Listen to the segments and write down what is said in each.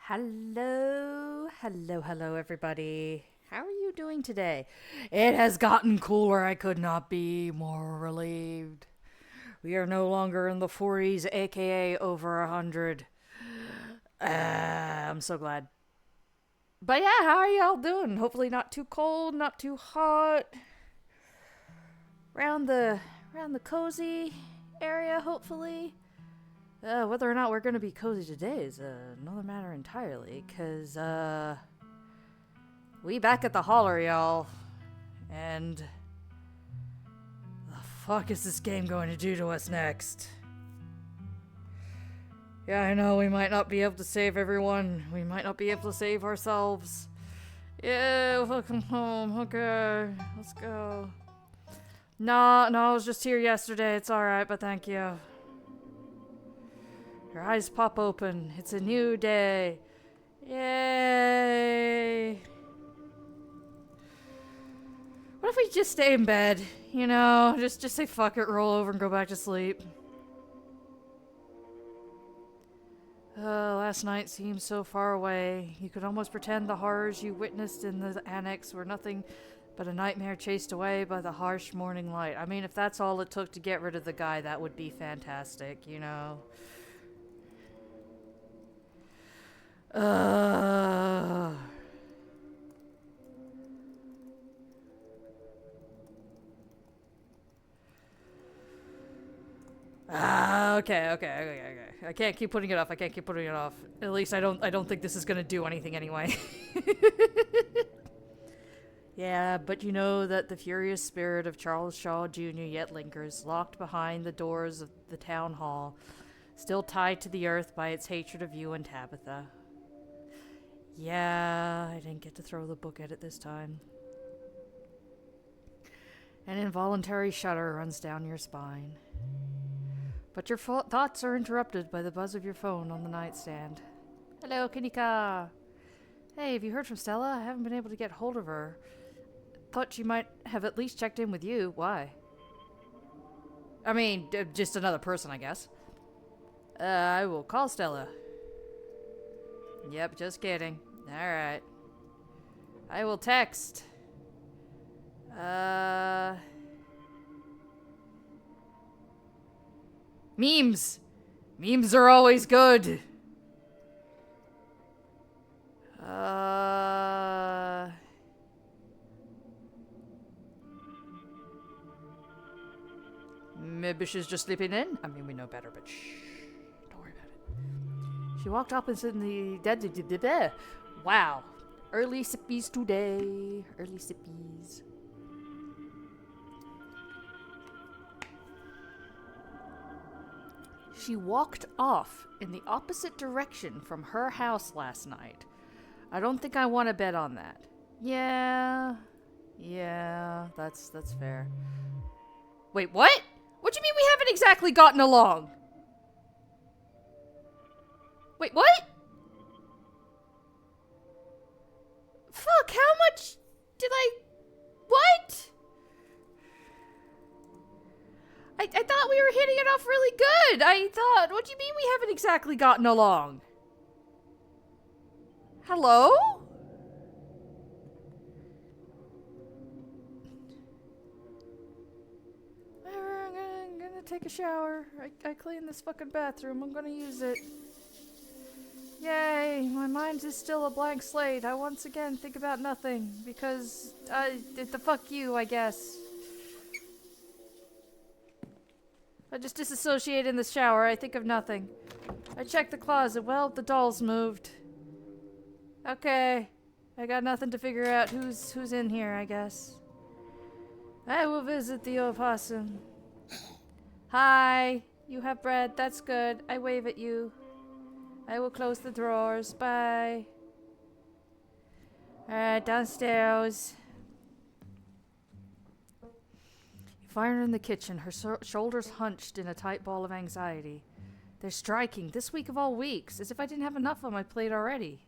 Hello, everybody. How are you doing today? It has gotten cooler. I could not be more relieved. We are no longer in the 40s, aka over 100. I'm so glad. But yeah, how are y'all doing? Hopefully not too cold, not too hot. Around the cozy area, hopefully. Whether or not we're gonna be cozy today is another matter entirely, cause we back at the holler, y'all. And the fuck is this game going to do to us next? Yeah, I know we might not be able to save everyone. We might not be able to save ourselves. Yeah, welcome home. Okay, let's go. No, I was just here yesterday. It's alright, but thank you. Your eyes pop open. It's a new day. Yay! What if we just stay in bed? You know, just say fuck it, roll over, and go back to sleep. Last night seemed so far away. You could almost pretend the horrors you witnessed in the annex were nothing but a nightmare chased away by the harsh morning light. I mean, if that's all it took to get rid of the guy, that would be fantastic, you know? Uh... Okay. I can't keep putting it off. At least I don't think this is gonna do anything anyway. Yeah, but you know that the furious spirit of Charles Shaw Jr. yet lingers, locked behind the doors of the town hall, still tied to the earth by its hatred of you and Tabitha. Yeah, I didn't get to throw the book at it this time. An involuntary shudder runs down your spine. But your thoughts are interrupted by the buzz of your phone on the nightstand. Hello, Kinika. Hey, have you heard from Stella? I haven't been able to get hold of her. Thought she might have at least checked in with you. Why? I mean, just another person, I guess. I will call Stella. Yep, just kidding. Alright. I will text. Memes! Memes are always good! Maybe she's just sleeping in? I mean, we know better, but shh. Don't worry about it. She walked opposite in the... Wow. Early sippies today. Early sippies. She walked off in the opposite direction from her house last night. I don't think I want to bet on that. Yeah, that's fair. Wait, what? What do you mean we haven't exactly gotten along? Wait, what? Fuck, how much did I... What? I thought we were hitting it off really good. What do you mean we haven't exactly gotten along? Hello? I'm gonna take a shower. I cleaned this fucking bathroom. I'm gonna use it. Yay, my mind is still a blank slate. I once again think about nothing. Because, the fuck you, I guess. I just disassociate in the shower. I think of nothing. I check the closet. Well, the doll's moved. Okay. I got nothing to figure out who's in here, I guess. I will visit the opossum. Hi. You have bread. That's good. I wave at you. I will close the drawers. Bye. Alright, downstairs. You find her in the kitchen, her shoulders hunched in a tight ball of anxiety. They're striking, this week of all weeks, as if I didn't have enough on my plate already.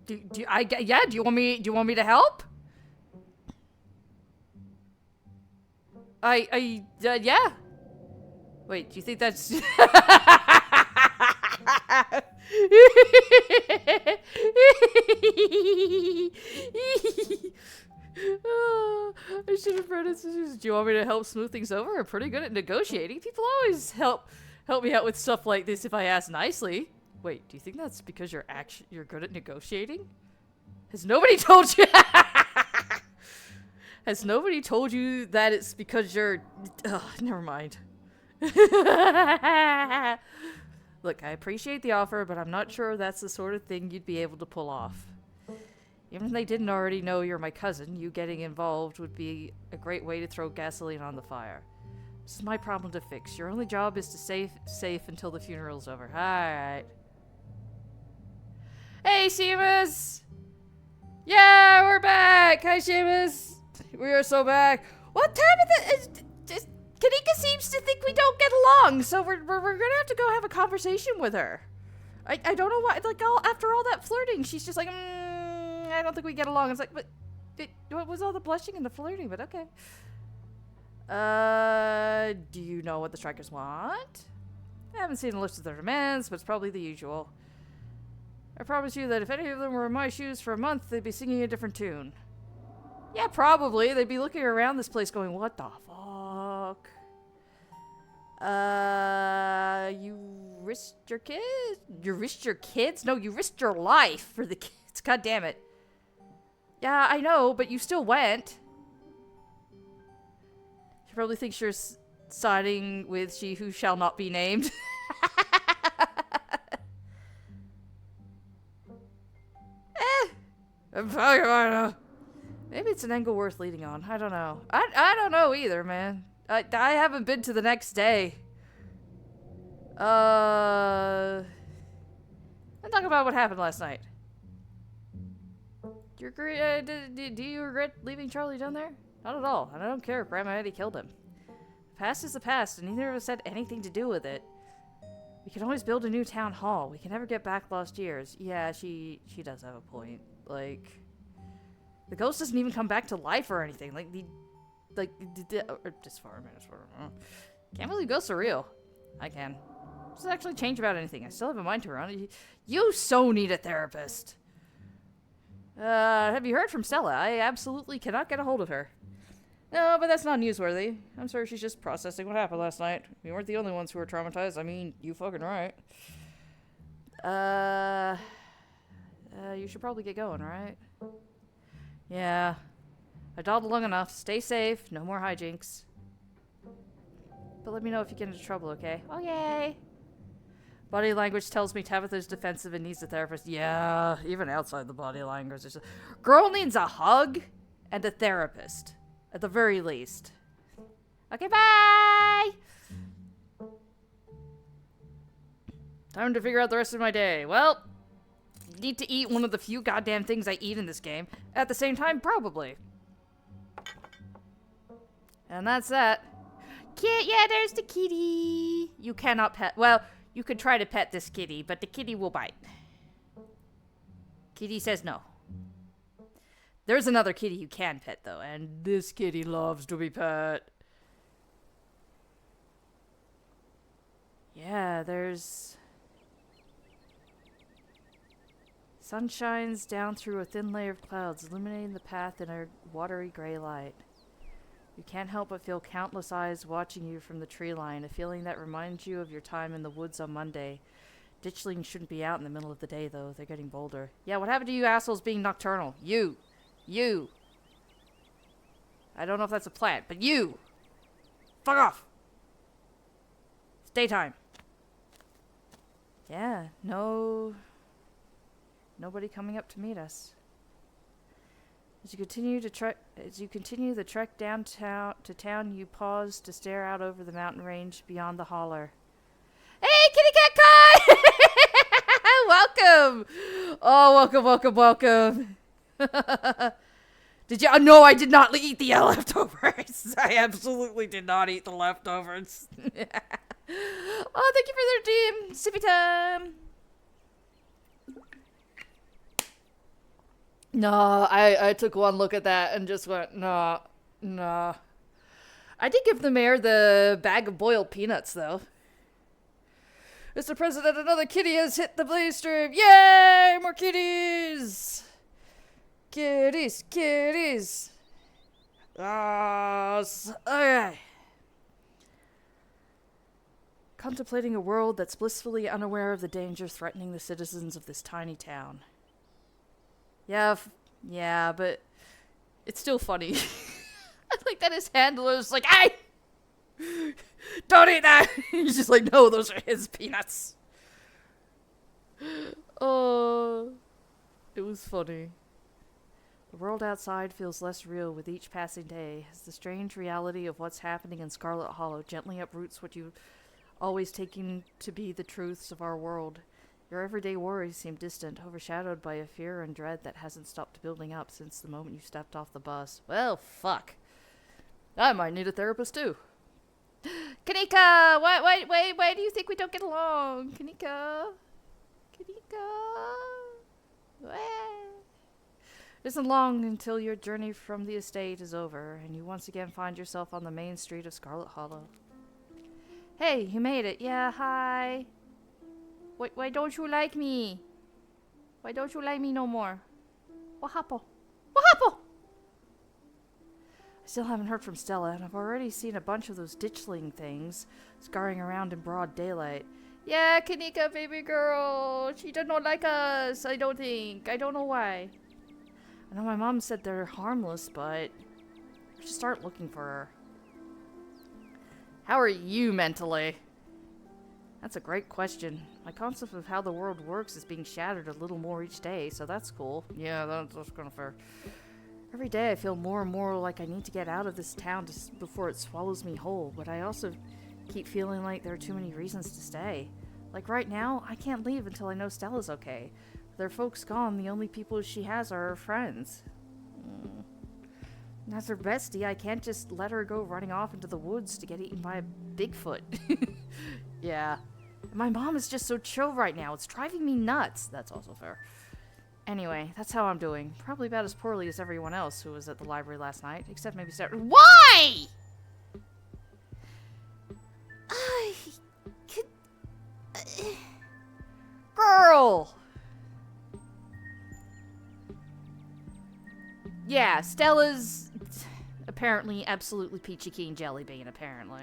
Do you want me to help? Yeah. Wait, do you think that's... Oh, I should have read it. Do you want me to help smooth things over? I'm pretty good at negotiating. People always help me out with stuff like this if I ask nicely. Wait, do you think that's because you're good at negotiating? Has nobody told you? Has nobody told you that it's because you're... Ugh, never mind. Look, I appreciate the offer, but I'm not sure that's the sort of thing you'd be able to pull off. Even if they didn't already know you're my cousin, you getting involved would be a great way to throw gasoline on the fire. This is my problem to fix. Your only job is to stay safe until the funeral's over. Alright. Hey, Seamus! Yeah, we're back! Hi, Seamus! We are so back. What time is it? Kanika seems to think we don't get along, so we're gonna have to go have a conversation with her. I don't know why, like, after all that flirting, she's just like, I don't think we get along. It's like, but what was all the blushing and the flirting? But okay. Do you know what the strikers want? I haven't seen a list of their demands, but it's probably the usual. I promise you that if any of them were in my shoes for a month, they'd be singing a different tune. Yeah, probably. They'd be looking around this place going, what the fuck? You risked your kids? You risked your kids? No, you risked your life for the kids. God damn it. Yeah, I know, but you still went. She probably thinks you're siding with she who shall not be named. I'm talking about it. Maybe it's an angle worth leading on. I don't know. I don't know either, man. I haven't been to the next day. Let's talk about what happened last night. Do you regret leaving Charlie down there? Not at all. And I don't care if Grandma Eddie killed him. The past is the past, and neither of us had anything to do with it. We can always build a new town hall. We can never get back lost years. Yeah, she does have a point. Like, the ghost doesn't even come back to life or anything. Just for a minute. Can't believe ghosts are real. I can. Doesn't actually change about anything. I still have a mind to run. You so need a therapist. Have you heard from Stella? I absolutely cannot get a hold of her. No, but that's not newsworthy. I'm sorry, she's just processing what happened last night. We weren't the only ones who were traumatized. I mean, you fucking right. You should probably get going, right? Yeah. I dawdled long enough. Stay safe. No more hijinks. But let me know if you get into trouble, okay? Okay. Body language tells me Tabitha's defensive and needs a therapist. Yeah, even outside the body language. Girl needs a hug and a therapist. At the very least. Okay, bye! Time to figure out the rest of my day. Well, need to eat one of the few goddamn things I eat in this game. At the same time, probably. And that's that. Yeah, there's the kitty. You cannot pet. Well, you could try to pet this kitty, but the kitty will bite. Kitty says no. There's another kitty you can pet, though, and this kitty loves to be pet. Yeah, there's... Sun shines down through a thin layer of clouds, illuminating the path in a watery gray light. You can't help but feel countless eyes watching you from the tree line, a feeling that reminds you of your time in the woods on Monday. Ditchlings shouldn't be out in the middle of the day, though. They're getting bolder. Yeah, what happened to you assholes being nocturnal? You! I don't know if that's a plant, but you! Fuck off! It's daytime. Yeah, nobody coming up to meet us. As you continue the trek downtown to town, you pause to stare out over the mountain range beyond the holler. Hey, Kitty Cat Kai! Welcome! Oh, welcome. Did you? No, I did not eat the leftovers. I absolutely did not eat the leftovers. Oh, thank you for the redeem. Sippy time. No, I took one look at that and just went, no. I did give the mayor the bag of boiled peanuts, though. Mr. President, another kitty has hit the Blazedrgn. Yay! More kitties! Kitties, kitties. Okay. Contemplating a world that's blissfully unaware of the danger threatening the citizens of this tiny town. Yeah, but it's still funny. I like that his handler's like, hey! Don't eat that! He's just like, no, those are his peanuts. Oh, it was funny. The world outside feels less real with each passing day, as the strange reality of what's happening in Scarlet Hollow gently uproots what you always taking to be the truths of our world. Your everyday worries seem distant, overshadowed by a fear and dread that hasn't stopped building up since the moment you stepped off the bus. Well, fuck. I might need a therapist too. Kanika! Why do you think we don't get along? Kanika? It isn't long until your journey from the estate is over, and you once again find yourself on the main street of Scarlet Hollow. Hey, you made it. Yeah, hi. Why don't you like me? Why don't you like me no more? What happened? What happened? I still haven't heard from Stella, and I've already seen a bunch of those ditchling things scurrying around in broad daylight. Yeah, Kanika, baby girl. She does not like us, I don't think. I don't know why. I know my mom said they're harmless, but I should start looking for her. How are you mentally? That's a great question. My concept of how the world works is being shattered a little more each day, so that's cool. Yeah, that's kind of fair. Every day I feel more and more like I need to get out of this town before it swallows me whole, but I also keep feeling like there are too many reasons to stay. Like right now, I can't leave until I know Stella's okay. With her folks gone, the only people she has are her friends. And as her bestie, I can't just let her go running off into the woods to get eaten by a Bigfoot. Yeah. My mom is just so chill right now. It's driving me nuts. That's also fair. Anyway, that's how I'm doing. Probably about as poorly as everyone else who was at the library last night, except maybe Sarah. Why? Girl! Yeah, Stella's apparently absolutely peachy keen jelly bean, apparently.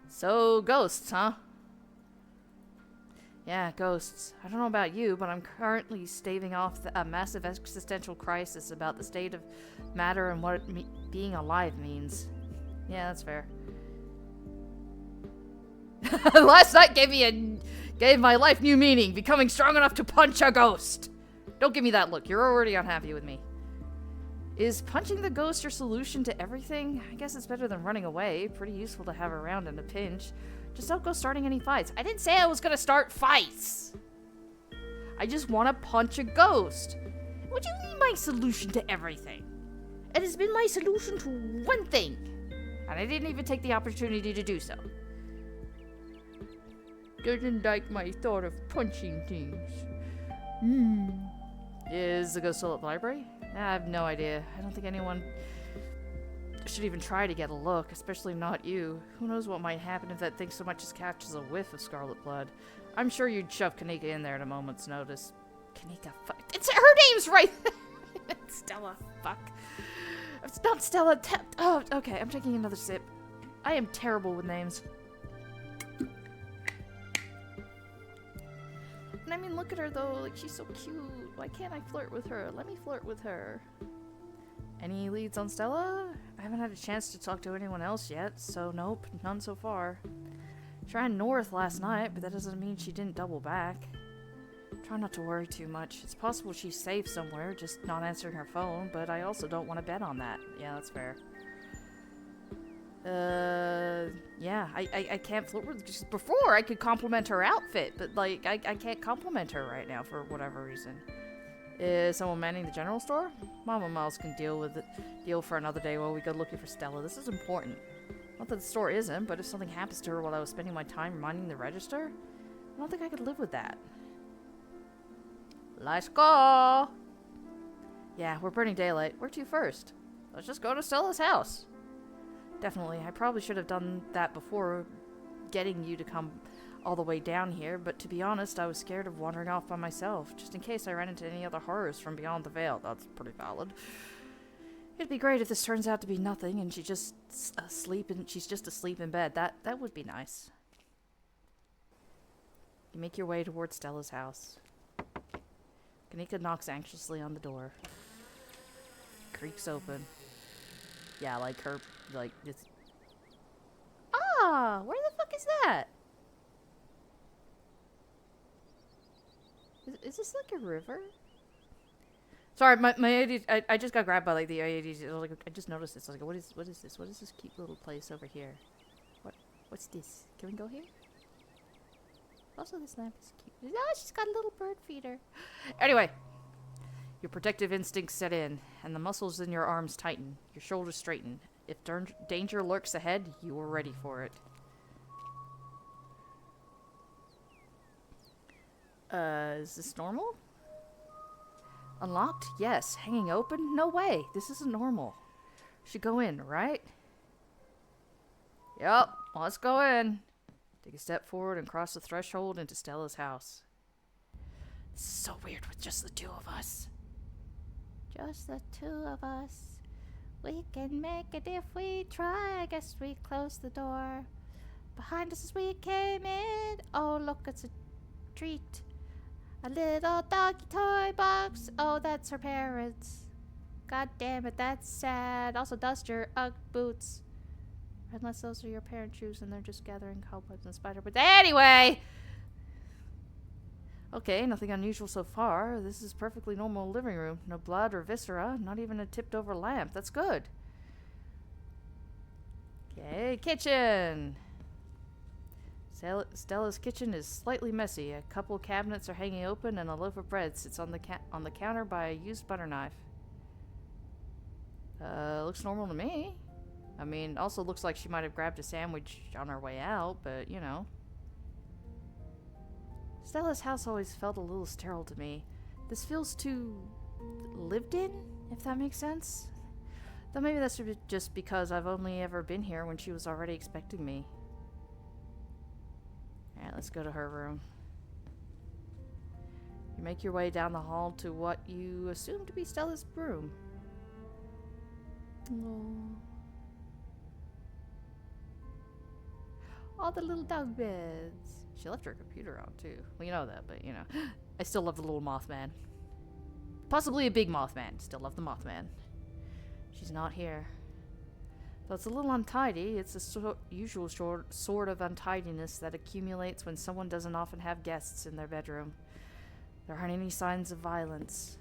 So, ghosts, huh? Yeah, ghosts. I don't know about you, but I'm currently staving off a massive existential crisis about the state of matter and what being alive means. Yeah, that's fair. Last night gave my life new meaning, becoming strong enough to punch a ghost. Don't give me that look. You're already unhappy with me. Is punching the ghost your solution to everything? I guess it's better than running away. Pretty useful to have around in a pinch. Just don't go starting any fights. I didn't say I was gonna start fights. I just want to punch a ghost. What do you mean my solution to everything? It has been my solution to one thing. And I didn't even take the opportunity to do so. Didn't like my thought of punching things. Is the ghost still at the library? I have no idea. I don't think anyone should even try to get a look, especially not you. Who knows what might happen if that thing so much as catches a whiff of scarlet blood. I'm sure you'd shove Kanika in there at a moment's notice. Kanika, fuck. It's her name's right. Stella, fuck. It's not Stella. Oh, okay. I'm taking another sip. I am terrible with names. And I mean, look at her though. Like, she's so cute. Why can't I flirt with her? Let me flirt with her. Any leads on Stella? I haven't had a chance to talk to anyone else yet, so nope, none so far. She ran north last night, but that doesn't mean she didn't double back. Try not to worry too much. It's possible she's safe somewhere, just not answering her phone, but I also don't want to bet on that. Yeah, that's fair. Yeah, I can't flirt with her. Just before I could compliment her outfit, but like, I can't compliment her right now for whatever reason. Is someone manning the general store? Mama Miles can deal for another day while we go looking for Stella. This is important. Not that the store isn't, but if something happens to her while I was spending my time minding the register, I don't think I could live with that. Let's go! Yeah, we're burning daylight. Where to first? Let's just go to Stella's house. Definitely. I probably should have done that before getting you to come all the way down here, but to be honest, I was scared of wandering off by myself, just in case I ran into any other horrors from beyond the veil. That's pretty valid. It'd be great if this turns out to be nothing and she's just asleep in bed. That would be nice. You make your way towards Stella's house. Kanika knocks anxiously on the door. Creaks open. Yeah, like her, like, it's... Ah! Where the fuck is that? Is this like a river? Sorry, my ADD, I just got grabbed by like the ADD. Like, I just noticed this. Like, what is this? What is this cute little place over here? What's this? Can we go here? Also, this lamp is cute. Oh, she's got a little bird feeder. Anyway, your protective instincts set in, and the muscles in your arms tighten. Your shoulders straighten. If danger lurks ahead, you are ready for it. Is this normal? Unlocked? Yes. Hanging open? No way. This isn't normal. Should go in, right? Yup. Let's go in. Take a step forward and cross the threshold into Stella's house. This is so weird with just the two of us. Just the two of us. We can make it if we try. I guess we close the door behind us as we came in. Oh, look, it's a treat. A little doggy toy box. Oh, that's her parents. God damn it, that's sad. Also, dust your Ugg boots. Unless those are your parents' shoes and they're just gathering cobwebs and spider webs. Anyway! Okay, nothing unusual so far. This is perfectly normal living room. No blood or viscera. Not even a tipped over lamp. That's good. Okay, kitchen! Stella's kitchen is slightly messy. A couple cabinets are hanging open and a loaf of bread sits on the counter by a used butter knife. Looks normal to me. I mean, also looks like she might have grabbed a sandwich on her way out, but you know. Stella's house always felt a little sterile to me. This feels too lived in, if that makes sense. Though maybe that's just because I've only ever been here when she was already expecting me. Alright, let's go to her room. You make your way down the hall to what you assume to be Stella's room. Aww. All the little dog beds. She left her computer on too. Well, you know that, but you know. I still love the little Mothman. Possibly a big Mothman. Still love the Mothman. She's not here. Though it's a little untidy, it's the usual sort of untidiness that accumulates when someone doesn't often have guests in their bedroom. There aren't any signs of violence.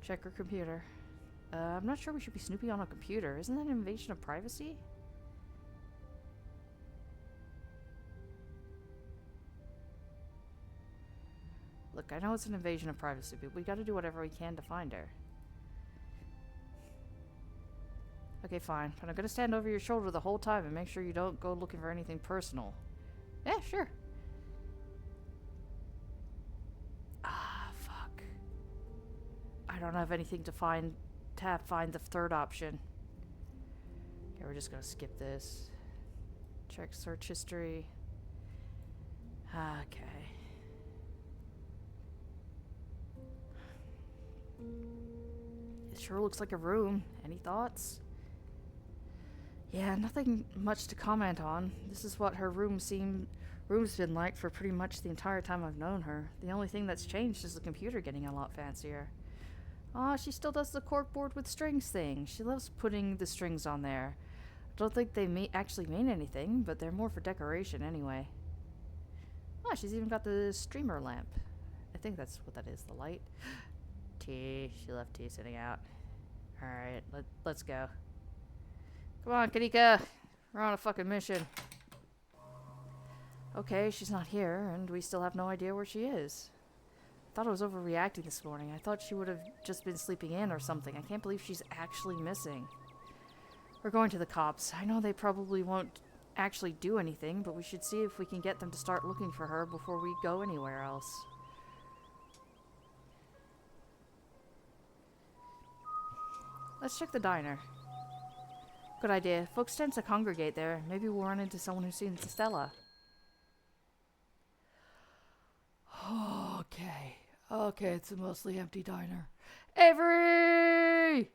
Check her computer. I'm not sure we should be snooping on a computer. Isn't that an invasion of privacy? Look, I know it's an invasion of privacy, but we gotta do whatever we can to find her. Okay, fine. But I'm gonna stand over your shoulder the whole time and make sure you don't go looking for anything personal. Yeah, sure. Ah, fuck. I don't have anything to find the third option. Okay, we're just gonna skip this. Check search history. Okay. It sure looks like a room. Any thoughts? Yeah, nothing much to comment on. This is what her room's been like for pretty much the entire time I've known her. The only thing that's changed is the computer getting a lot fancier. Aw, she still does the corkboard with strings thing. She loves putting the strings on there. I don't think they actually mean anything, but they're more for decoration anyway. Oh, she's even got the streamer lamp. I think that's what that is, the light. Tea. She left tea sitting out. Alright, let's go. Come on, Kanika. We're on a fucking mission. Okay, she's not here, and we still have no idea where she is. I thought I was overreacting this morning. I thought she would have just been sleeping in or something. I can't believe she's actually missing. We're going to the cops. I know they probably won't actually do anything, but we should see if we can get them to start looking for her before we go anywhere else. Let's check the diner. Good idea. Folks tend to congregate there. Maybe we'll run into someone who's seen Stella. Okay. Okay, it's a mostly empty diner. Avery!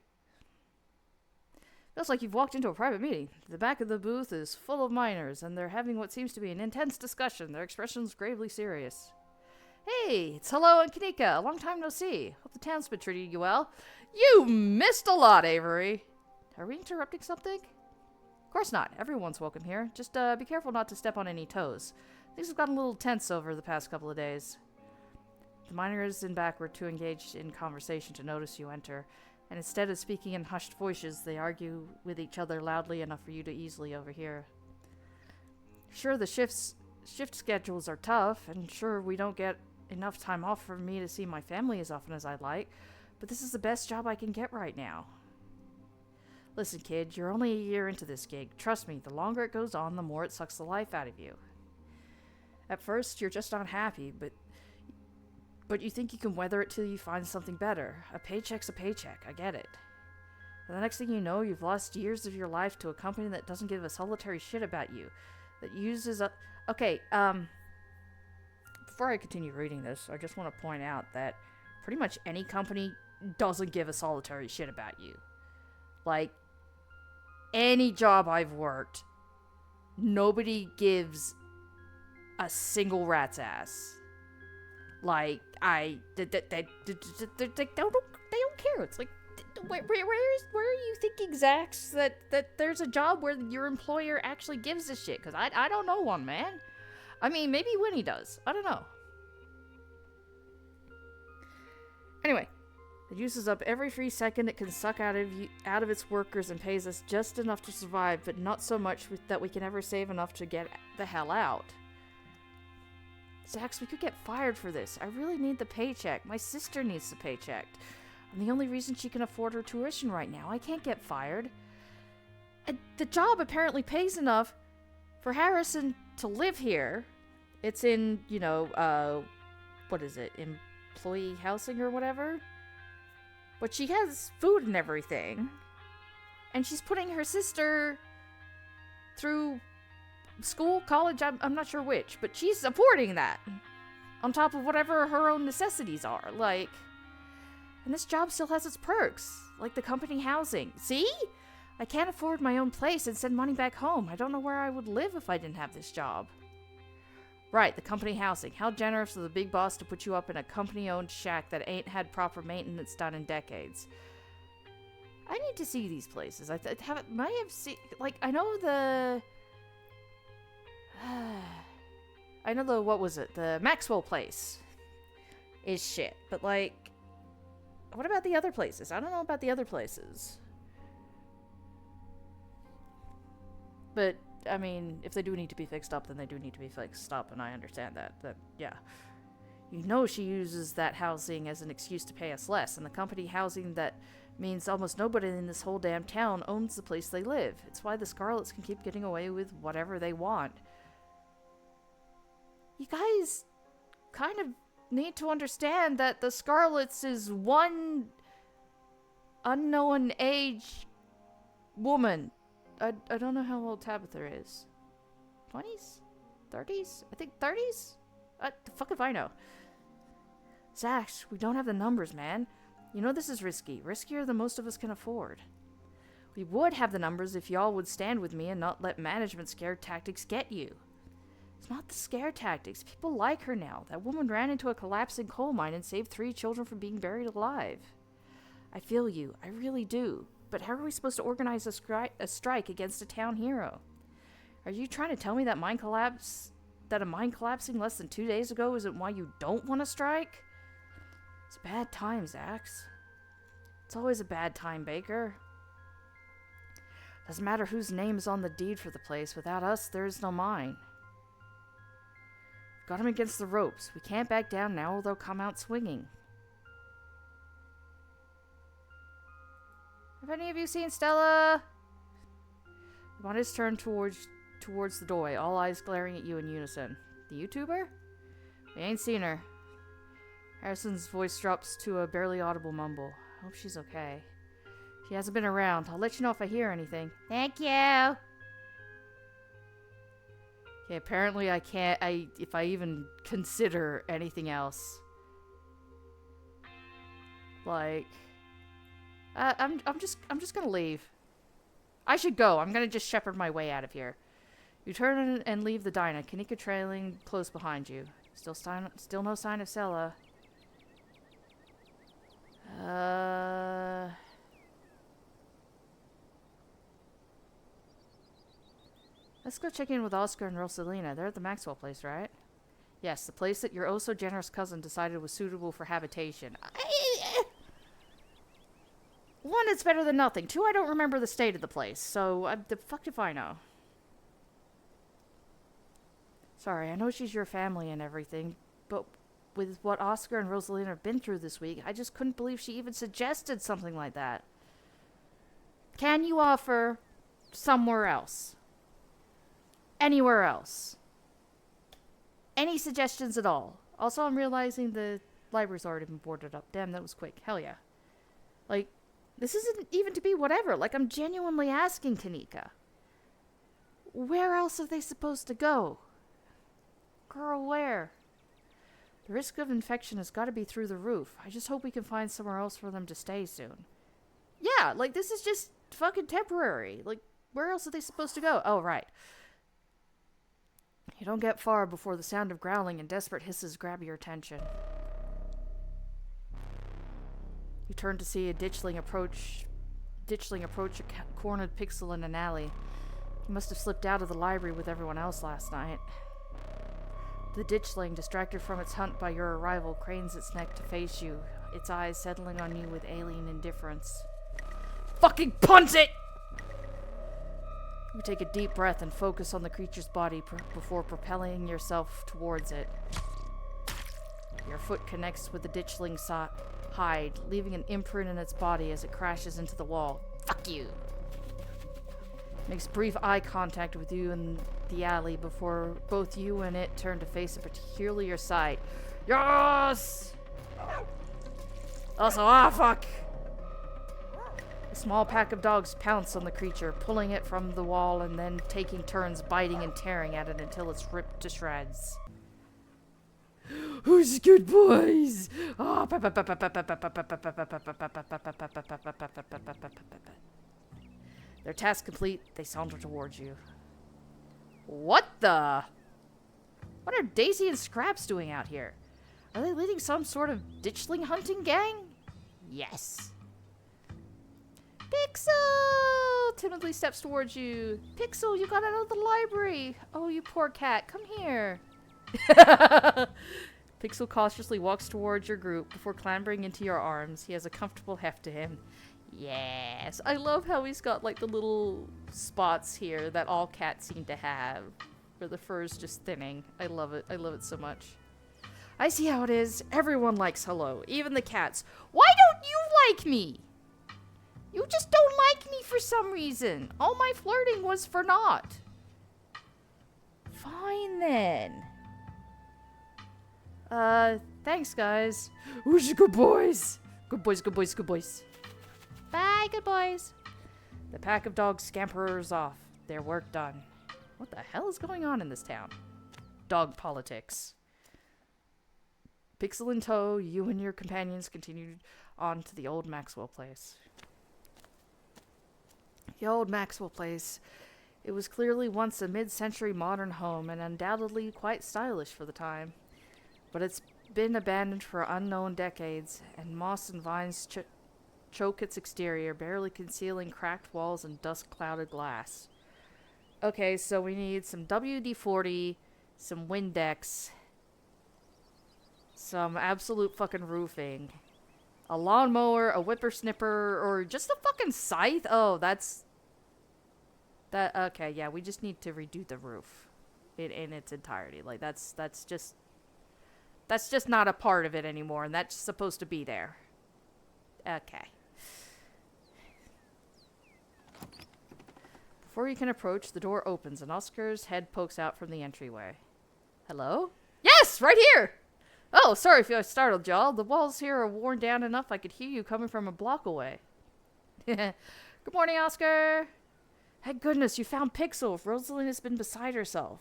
Feels like you've walked into a private meeting. The back of the booth is full of miners, and they're having what seems to be an intense discussion, their expressions gravely serious. Hey, it's Hello and Kanika. A long time no see. Hope the town's been treating you well. You missed a lot, Avery. Are we interrupting something? Of course not. Everyone's welcome here. Just be careful not to step on any toes. Things have gotten a little tense over the past couple of days. The miners in back were too engaged in conversation to notice you enter, and instead of speaking in hushed voices, they argue with each other loudly enough for you to easily overhear. Sure, the shift schedules are tough, and sure, we don't get enough time off for me to see my family as often as I'd like, but this is the best job I can get right now. Listen, kid, you're only a year into this gig. Trust me, the longer it goes on, the more it sucks the life out of you. At first, you're just unhappy, but you think you can weather it till you find something better. A paycheck's a paycheck, I get it. And the next thing you know, you've lost years of your life to a company that doesn't give a solitary shit about you. That uses a... Okay, before I continue reading this, I just want to point out that pretty much any company doesn't give a solitary shit about you. Like, any job I've worked, nobody gives a single rat's ass. Like, they don't care. It's like, where are you thinking, Zax, that there's a job where your employer actually gives a shit? Because I don't know one, man. I mean, maybe Winnie does. I don't know. Anyway, it uses up every free second it can suck out of its workers and pays us just enough to survive, but not so much that we can ever save enough to get the hell out. Zax, we could get fired for this. I really need the paycheck. My sister needs the paycheck. I'm the only reason she can afford her tuition right now. I can't get fired. And the job apparently pays enough for Harrison to live here. It's in, what is it? Employee housing or whatever? But she has food and everything. And she's putting her sister through school, college, I'm not sure which, but she's supporting that on top of whatever her own necessities are, like, and this job still has its perks, like the company housing. See? I can't afford my own place and send money back home. I don't know where I would live if I didn't have this job. Right, the company housing. How generous of the big boss to put you up in a company-owned shack that ain't had proper maintenance done in decades. I need to see these places. I might have seen, like, I know the what was it? The Maxwell place is shit. But, like, what about the other places? I don't know about the other places. But, I mean, if they do need to be fixed up, then they do need to be fixed up, and I understand that. Yeah. You know she uses that housing as an excuse to pay us less, and the company housing that means almost nobody in this whole damn town owns the place they live. It's why the Scarlets can keep getting away with whatever they want. You guys kind of need to understand that the Scarlets is one unknown age woman. I don't know how old Tabitha is. 20s? 30s? I think 30s? The fuck if I know. Zax, we don't have the numbers, man. You know this is risky. Riskier than most of us can afford. We would have the numbers if y'all would stand with me and not let management scare tactics get you. It's not the scare tactics. People like her now. That woman ran into a collapsing coal mine and saved 3 children from being buried alive. I feel you. I really do. But how are we supposed to organize a strike against a town hero? Are you trying to tell me that a mine collapsing less than 2 days ago isn't why you don't want to strike? It's a bad time, Zax. It's always a bad time, Baker. Doesn't matter whose name is on the deed for the place. Without us, there is no mine. Got him against the ropes. We can't back down now or they'll come out swinging. Have any of you seen Stella? The one is turned towards the doorway, all eyes glaring at you in unison. The YouTuber? We ain't seen her. Harrison's voice drops to a barely audible mumble. I hope she's okay. She hasn't been around. I'll let you know if I hear anything. Thank you. Okay, apparently I can't, if I even consider anything else. Like, I'm just gonna leave. I should go. I'm gonna just shepherd my way out of here. You turn and leave the diner, Kanika trailing close behind you. Still no sign of Sela. Let's go check in with Oscar and Rosalina. They're at the Maxwell place, right? Yes, the place that your oh-so-generous cousin decided was suitable for habitation. One, it's better than nothing. Two, I don't remember the state of the place, so the fuck if I know. Sorry, I know she's your family and everything, but with what Oscar and Rosalina have been through this week, I just couldn't believe she even suggested something like that. Can you offer somewhere else? Anywhere else? Any suggestions at all? Also, I'm realizing the library's already been boarded up. Damn, that was quick. Hell yeah. Like, this isn't even to be whatever. Like, I'm genuinely asking Kanika. Where else are they supposed to go? Girl, where? The risk of infection has got to be through the roof. I just hope we can find somewhere else for them to stay soon. Yeah, like, this is just fucking temporary. Like, where else are they supposed to go? Oh, right. You don't get far before the sound of growling and desperate hisses grab your attention. You turn to see a ditchling approach a cornered pixel in an alley. He must have slipped out of the library with everyone else last night. The ditchling, distracted from its hunt by your arrival, cranes its neck to face you, its eyes settling on you with alien indifference. Fucking punch it! You take a deep breath and focus on the creature's body before propelling yourself towards it. Your foot connects with the ditchling's hide, leaving an imprint in its body as it crashes into the wall. Fuck you! Makes brief eye contact with you in the alley before both you and it turn to face a peculiar sight. Yes! Also, fuck! A small pack of dogs pounce on the creature, pulling it from the wall and then taking turns biting and tearing at it until it's ripped to shreds. Who's good boys? Their task complete, they saunter towards you. What the? What are Daisy and Scraps doing out here? Are they leading some sort of ditchling hunting gang? Yes. Pixel! Timidly steps towards you. Pixel, you got out of the library. Oh, you poor cat. Come here. Pixel cautiously walks towards your group before clambering into your arms. He has a comfortable heft to him. Yes. I love how he's got like the little spots here that all cats seem to have, where the fur's just thinning. I love it. I love it so much. I see how it is. Everyone likes hello, even the cats. Why don't you like me? You just don't like me for some reason. All my flirting was for naught. Fine then. Thanks guys. Who's your good boys? Good boys, good boys, good boys. Bye, good boys. The pack of dogs scampers off, their work done. What the hell is going on in this town? Dog politics. Pixel in tow, you and your companions continued on to the old Maxwell place. The old Maxwell place. It was clearly once a mid-century modern home and undoubtedly quite stylish for the time. But it's been abandoned for unknown decades, and moss and vines choke its exterior, barely concealing cracked walls and dust-clouded glass. Okay, so we need some WD-40, some Windex, some absolute fucking roofing, a lawnmower, a whippersnipper, or just a fucking scythe? Oh, okay, yeah, we just need to redo the roof in its entirety. Like, that's just not a part of it anymore, and that's supposed to be there. Okay. Before you can approach, the door opens and Oscar's head pokes out from the entryway. Hello? Yes, right here! Oh, sorry if I startled y'all. The walls here are worn down enough I could hear you coming from a block away. Good morning, Oscar. Thank goodness you found Pixel. Rosalina's been beside herself.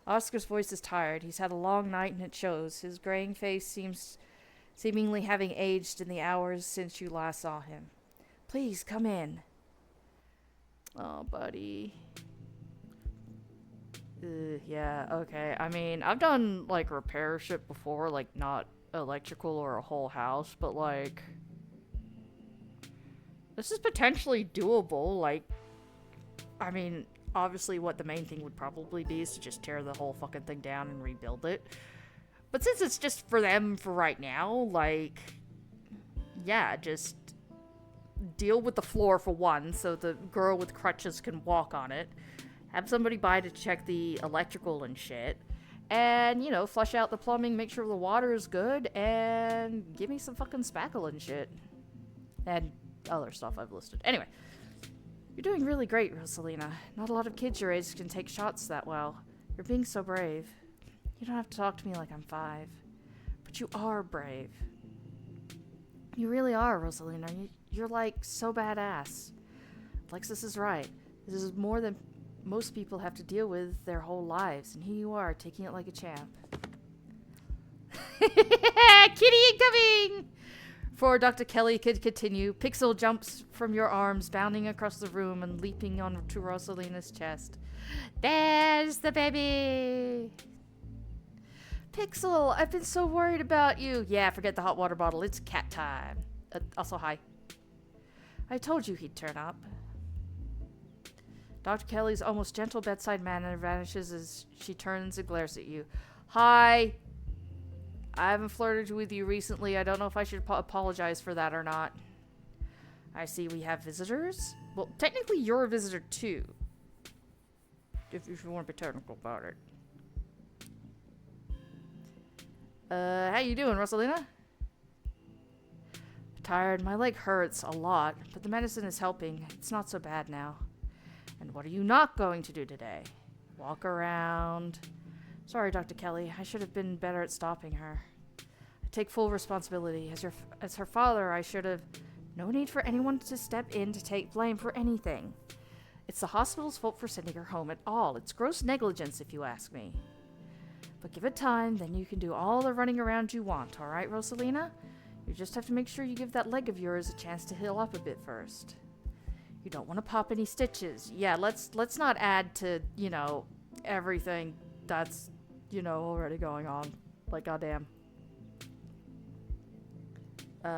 Oscar's voice is tired. He's had a long night and it shows. His graying face seems seemingly having aged in the hours since you last saw him. Please, come in. Oh, buddy. Yeah, okay. I mean, I've done, like, repair shit before, like, not electrical or a whole house, but, like, this is potentially doable. Like, I mean, obviously what the main thing would probably be is to just tear the whole fucking thing down and rebuild it. But since it's just for them for right now, like, yeah, just deal with the floor for one, so the girl with crutches can walk on it. Have somebody by to check the electrical and shit. And, you know, flush out the plumbing, make sure the water is good, and give me some fucking spackle and shit. And other stuff I've listed. Anyway, you're doing really great, Rosalina. Not a lot of kids your age can take shots that well. You're being so brave. You don't have to talk to me like I'm 5. But you are brave. You really are, Rosalina. You're like so badass. Alexis is right. This is more than most people have to deal with their whole lives, and here you are, taking it like a champ. Kitty incoming! Before Dr. Kelly could continue, Pixel jumps from your arms, bounding across the room and leaping onto Rosalina's chest. There's the baby! Pixel, I've been so worried about you. Yeah, forget the hot water bottle. It's cat time. Also, hi. I told you he'd turn up. Dr. Kelly's almost gentle bedside manner vanishes as she turns and glares at you. Hi. I haven't flirted with you recently. I don't know if I should apologize for that or not. I see we have visitors. Well, technically you're a visitor too. If you want to be technical about it. How you doing, Rosalina? Tired. My leg hurts a lot, but the medicine is helping. It's not so bad now. And what are you not going to do today? Walk around. Sorry, Dr. Kelly. I should have been better at stopping her. I take full responsibility. As her father, I should have... No need for anyone to step in to take blame for anything. It's the hospital's fault for sending her home at all. It's gross negligence, if you ask me. But give it time, then you can do all the running around you want, alright, Rosalina? You just have to make sure you give that leg of yours a chance to heal up a bit first. You don't want to pop any stitches. Yeah, let's not add to, you know, everything that's, you know, already going on. Like, goddamn. You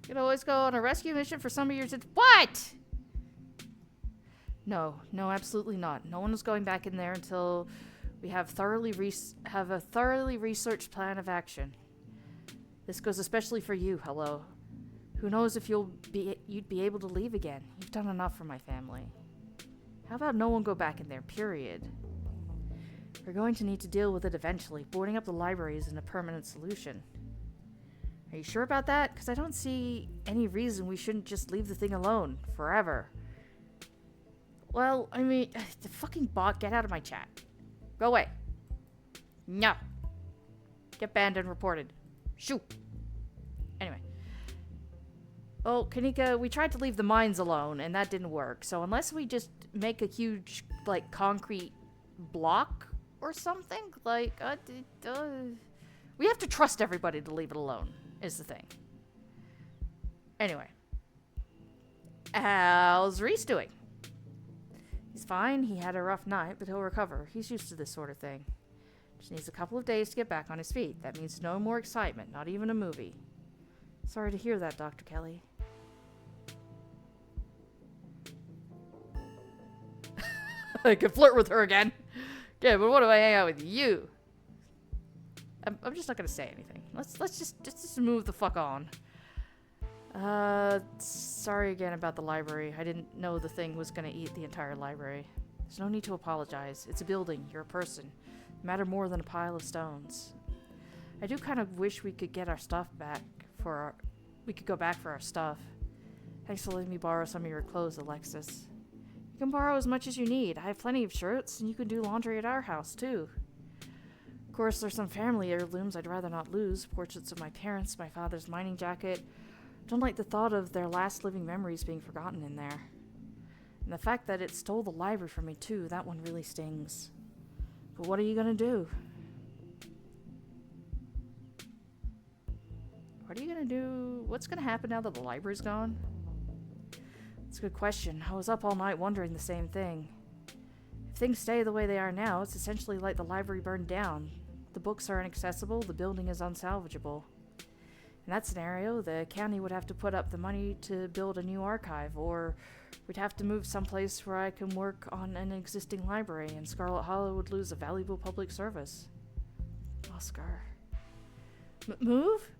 can always go on a rescue mission for some of your... What?! No, absolutely not. No one is going back in there until we have a thoroughly researched plan of action. This goes especially for you, hello. Who knows if you'd be able to leave again. You've done enough for my family. How about no one go back in there, period? We're going to need to deal with it eventually. Boarding up the library isn't a permanent solution. Are you sure about that? Because I don't see any reason we shouldn't just leave the thing alone. Forever. Well, I mean, the fucking bot, get out of my chat. Go away. No. Get banned and reported. Shoo. Anyway. Well, Kanika, we tried to leave the mines alone, and that didn't work. So unless we just make a huge, like, concrete block or something, like, we have to trust everybody to leave it alone, is the thing. Anyway. How's Reese doing? He's fine. He had a rough night, but he'll recover. He's used to this sort of thing. Just needs a couple of days to get back on his feet. That means no more excitement, not even a movie. Sorry to hear that, Dr. Kelly. I could flirt with her again. Yeah, but what if I hang out with you? I'm just not gonna say anything. Let's just move the fuck on. Sorry again about the library. I didn't know the thing was gonna eat the entire library. There's no need to apologize. It's a building. You're a person. You matter more than a pile of stones. I do kind of wish we could get our stuff back we could go back for our stuff. Thanks for letting me borrow some of your clothes, Alexis. You can borrow as much as you need. I have plenty of shirts, and you can do laundry at our house, too. course, there's some family heirlooms I'd rather not lose. Portraits of my parents, my father's mining jacket. Don't like the thought of their last living memories being forgotten in there. And the fact that it stole the library from me, too, that one really stings. But what are you gonna do? What are you gonna do? What's gonna happen now that the library's gone? That's a good question. I was up all night wondering the same thing. If things stay the way they are now, it's essentially like the library burned down. The books are inaccessible, the building is unsalvageable. In that scenario, the county would have to put up the money to build a new archive, or we'd have to move someplace where I can work on an existing library, and Scarlet Hollow would lose a valuable public service. Oscar. Move?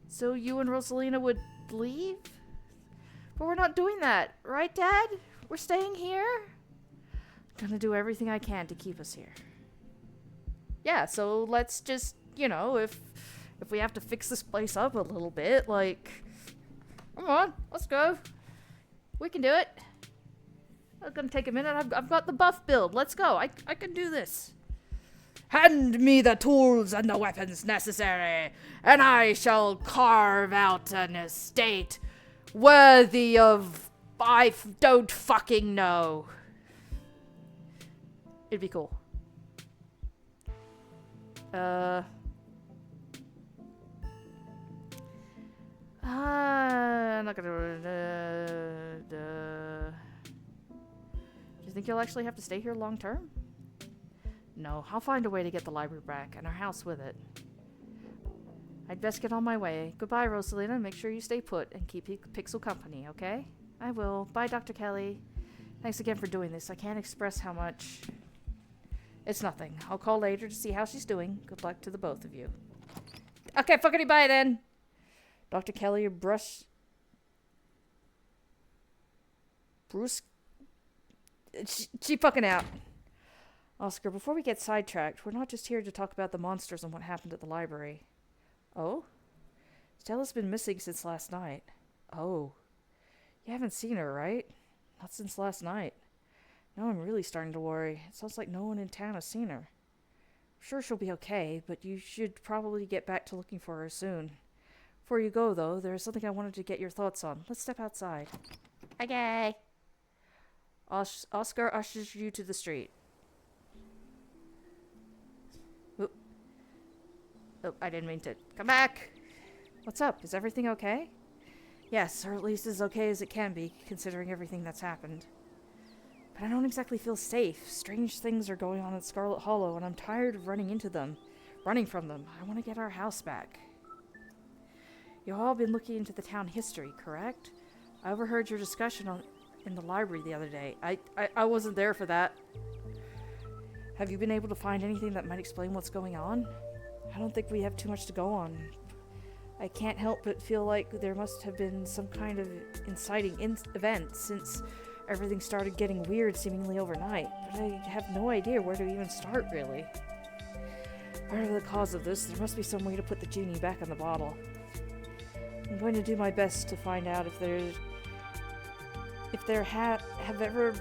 So you and Rosalina would leave? But we're not doing that, right, Dad? We're staying here? I'm gonna do everything I can to keep us here. Yeah, so let's just, you know, if we have to fix this place up a little bit, like, come on, let's go. We can do it. It's gonna take a minute. I've got the buff build. Let's go. I can do this. Hand me the tools and the weapons necessary, and I shall carve out an estate worthy of I don't fucking know. It'd be cool. I'm not gonna. Do you think you'll actually have to stay here long term? No, I'll find a way to get the library back, and our house with it. I'd best get on my way. Goodbye, Rosalina. Make sure you stay put and keep Pixel company, okay? I will. Bye, Dr. Kelly. Thanks again for doing this. I can't express how much. It's nothing. I'll call later to see how she's doing. Good luck to the both of you. Okay, fuckity bye then. Dr. Kelly, Bruce. She fucking out. Oscar, before we get sidetracked, we're not just here to talk about the monsters and what happened at the library. Oh? Stella's been missing since last night. Oh. You haven't seen her, right? Not since last night. Now I'm really starting to worry. It sounds like no one in town has seen her. I'm sure she'll be okay, but you should probably get back to looking for her soon. Before you go, though, there's something I wanted to get your thoughts on. Let's step outside. Okay. Oscar ushers you to the street. Oop. Oh, I didn't mean to. Come back! What's up? Is everything okay? Yes, or at least as okay as it can be, considering everything that's happened. But I don't exactly feel safe. Strange things are going on at Scarlet Hollow, and I'm tired of running from them. I want to get our house back. You've all been looking into the town history, correct? I overheard your discussion in the library the other day. I wasn't there for that. Have you been able to find anything that might explain what's going on? I don't think we have too much to go on. I can't help but feel like there must have been some kind of inciting event since everything started getting weird seemingly overnight, but I have no idea where to even start, really. Whatever the cause of this, there must be some way to put the genie back in the bottle. I'm going to do my best to find out if there have ever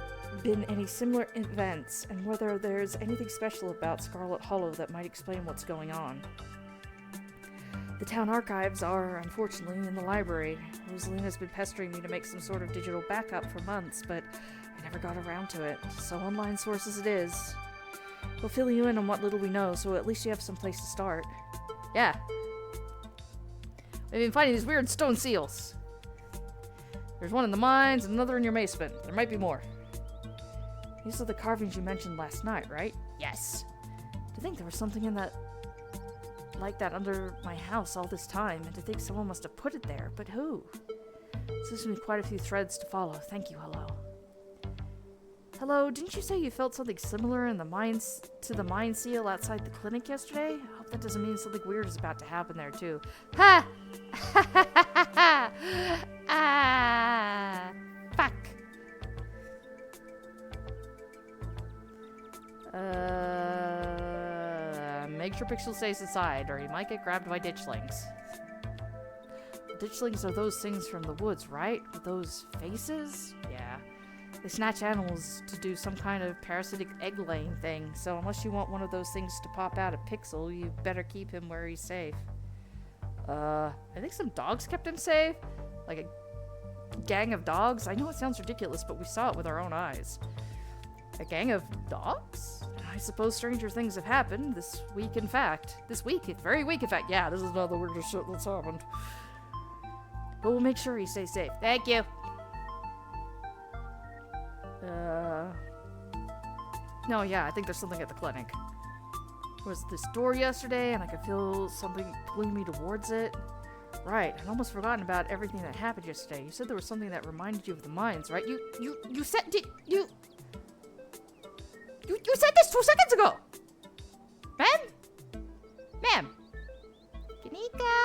been any similar events, and whether there's anything special about Scarlet Hollow that might explain what's going on. The town archives are, unfortunately, in the library. Rosalina's been pestering me to make some sort of digital backup for months, but I never got around to it, so online sources it is. We'll fill you in on what little we know, so at least you have some place to start. Yeah. I've been finding these weird stone seals. There's one in the mines and another in your basement. There might be more. These are the carvings you mentioned last night, right? Yes. To think there was something in that like that under my house all this time, and to think someone must have put it there, but who? This gives me quite a few threads to follow. Thank you, hello. Hello, didn't you say you felt something similar in the mines to the mine seal outside the clinic yesterday? I hope that doesn't mean something weird is about to happen there too. Ha! Ah! Fuck! Make sure Pixel stays inside, or you might get grabbed by ditchlings. Ditchlings are those things from the woods, right? With those faces? Yeah. They snatch animals to do some kind of parasitic egg-laying thing, so unless you want one of those things to pop out a pixel, you better keep him where he's safe. I think some dogs kept him safe? Like a gang of dogs? I know it sounds ridiculous, but we saw it with our own eyes. A gang of dogs? I suppose stranger things have happened this week, in fact. This week? Very week, in fact. Yeah, this is another weird shit that's happened. But we'll make sure he stays safe. Thank you! No, yeah, I think there's something at the clinic. There was this door yesterday, and I could feel something pulling me towards it. Right, I'd almost forgotten about everything that happened yesterday. You said there was something that reminded you of the mines, right? You said, you said this 2 seconds ago! Ma'am! Kanika!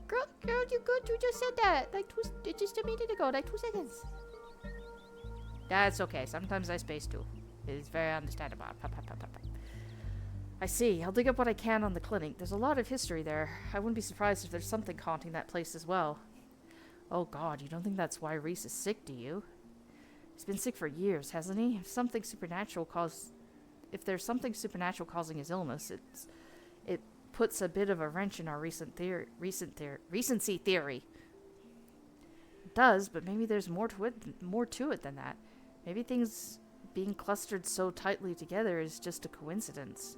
Girl, you good? You just said that. Just a minute ago, like 2 seconds. That's okay. Sometimes I space too. It's very understandable. I see. I'll dig up what I can on the clinic. There's a lot of history there. I wouldn't be surprised if there's something haunting that place as well. Oh god, you don't think that's why Reese is sick, do you? He's been sick for years, hasn't he? If there's something supernatural causing his illness, it puts a bit of a wrench in our recency theory. It does, but maybe there's more to it than that. Maybe things being clustered so tightly together is just a coincidence.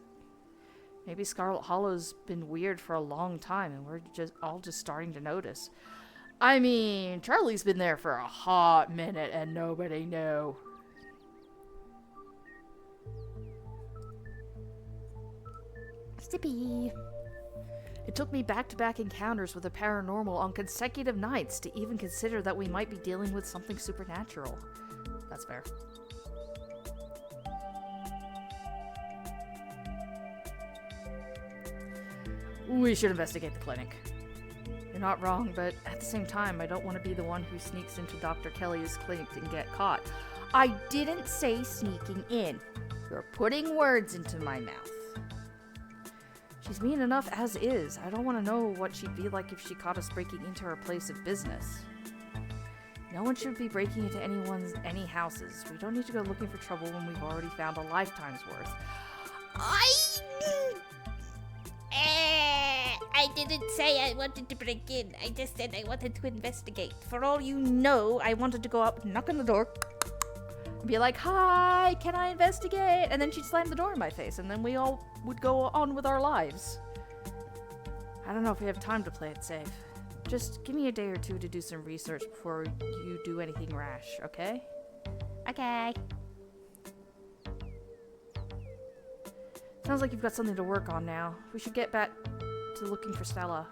Maybe Scarlet Hollow's been weird for a long time and we're all just starting to notice. I mean, Charlie's been there for a hot minute and nobody knew. Sippy. It took me back-to-back encounters with the paranormal on consecutive nights to even consider that we might be dealing with something supernatural. That's fair. We should investigate the clinic. You're not wrong, but at the same time, I don't want to be the one who sneaks into Dr. Kelly's clinic and get caught. I didn't say sneaking in. You're putting words into my mouth. She's mean enough as is. I don't want to know what she'd be like if she caught us breaking into her place of business. No one should be breaking into any houses. We don't need to go looking for trouble when we've already found a lifetime's worth. I didn't say I wanted to break in. I just said I wanted to investigate. For all you know, I wanted to go up, knock on the door, and be like, "Hi, can I investigate?" And then she'd slam the door in my face, and then we all would go on with our lives. I don't know if we have time to play it safe. Just give me a day or two to do some research before you do anything rash, okay? Okay. Sounds like you've got something to work on now. We should get back to looking for Stella.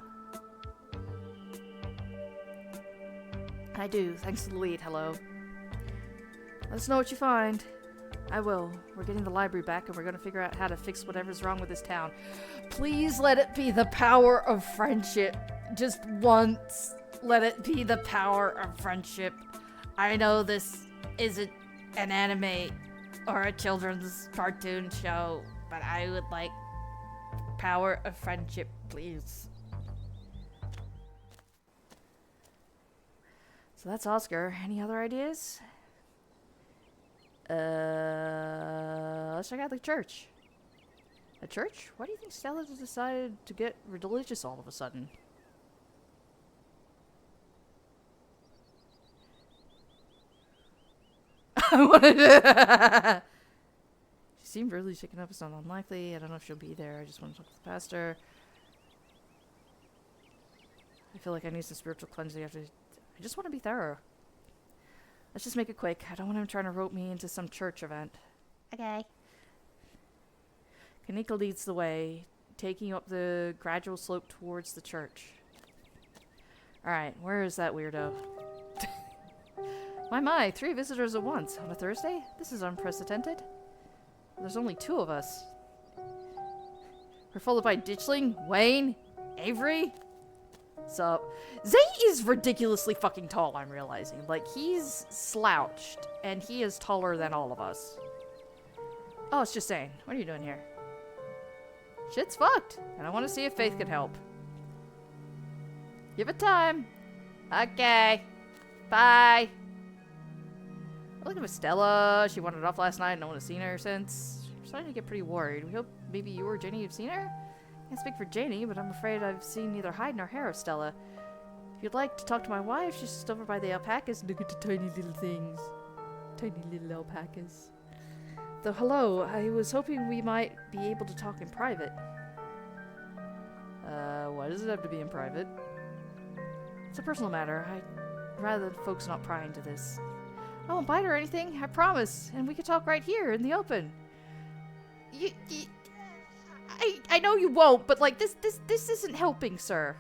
I do, thanks to the lead, hello. Let us know what you find. I will. We're getting the library back and we're gonna figure out how to fix whatever's wrong with this town. Please let it be the power of friendship. Just once, let it be the power of friendship. I know this isn't an anime or a children's cartoon show, but I would like power of friendship, please. So that's Oscar. Any other ideas? Let's check out the church. A church? Why do you think Stella decided to get religious all of a sudden? She seemed really shaken up. It's not unlikely. I don't know if she'll be there. I just want to talk to the pastor. I feel like I need some spiritual cleansing after. I just want to be thorough. Let's just make it quick. I don't want him trying to rope me into some church event. Okay. Kanika leads the way, taking up the gradual slope towards the church. Alright, where is that weirdo? My, 3 visitors at once. On a Thursday? This is unprecedented. There's only 2 of us. We're followed by Ditchling, Wayne, Avery. So, Zay is ridiculously fucking tall, I'm realizing. Like, he's slouched, and he is taller than all of us. Oh, it's just saying. What are you doing here? Shit's fucked, and I want to see if Faith can help. Give it time. Okay. Bye. Looking with Stella. She wandered off last night. No one has seen her since. We're starting to get pretty worried. We hope maybe you or Janie have seen her? I can't speak for Janie, but I'm afraid I've seen neither hide nor hair of Stella. If you'd like to talk to my wife, she's just over by the alpacas. Look at the tiny little things. Tiny little alpacas. Though, hello, I was hoping we might be able to talk in private. Why does it have to be in private? It's a personal matter. I'd rather folks not pry into this. I won't bite or anything, I promise. And we could talk right here in the open. I know you won't, but like this isn't helping, sir.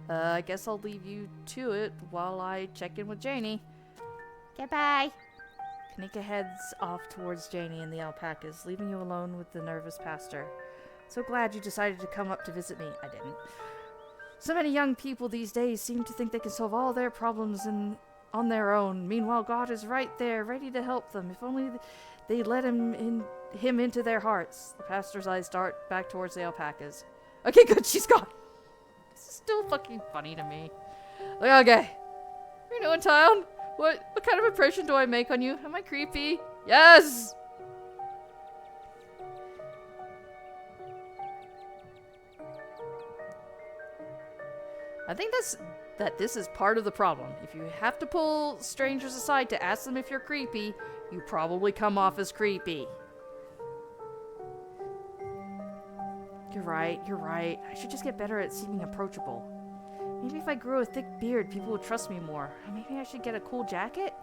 I guess I'll leave you to it while I check in with Janie. Goodbye. Kanika heads off towards Janie and the alpacas, leaving you alone with the nervous pastor. So glad you decided to come up to visit me. I didn't. So many young people these days seem to think they can solve all their problems on their own. Meanwhile, God is right there, ready to help them. If only they let him into their hearts. The pastor's eyes dart back towards the alpacas. Okay, good, she's gone. This is still fucking funny to me. Like, okay. You're new in town? What kind of impression do I make on you? Am I creepy? Yes! I think that this is part of the problem. If you have to pull strangers aside to ask them if you're creepy, you probably come off as creepy. You're right. I should just get better at seeming approachable. Maybe if I grew a thick beard, people would trust me more. Maybe I should get a cool jacket?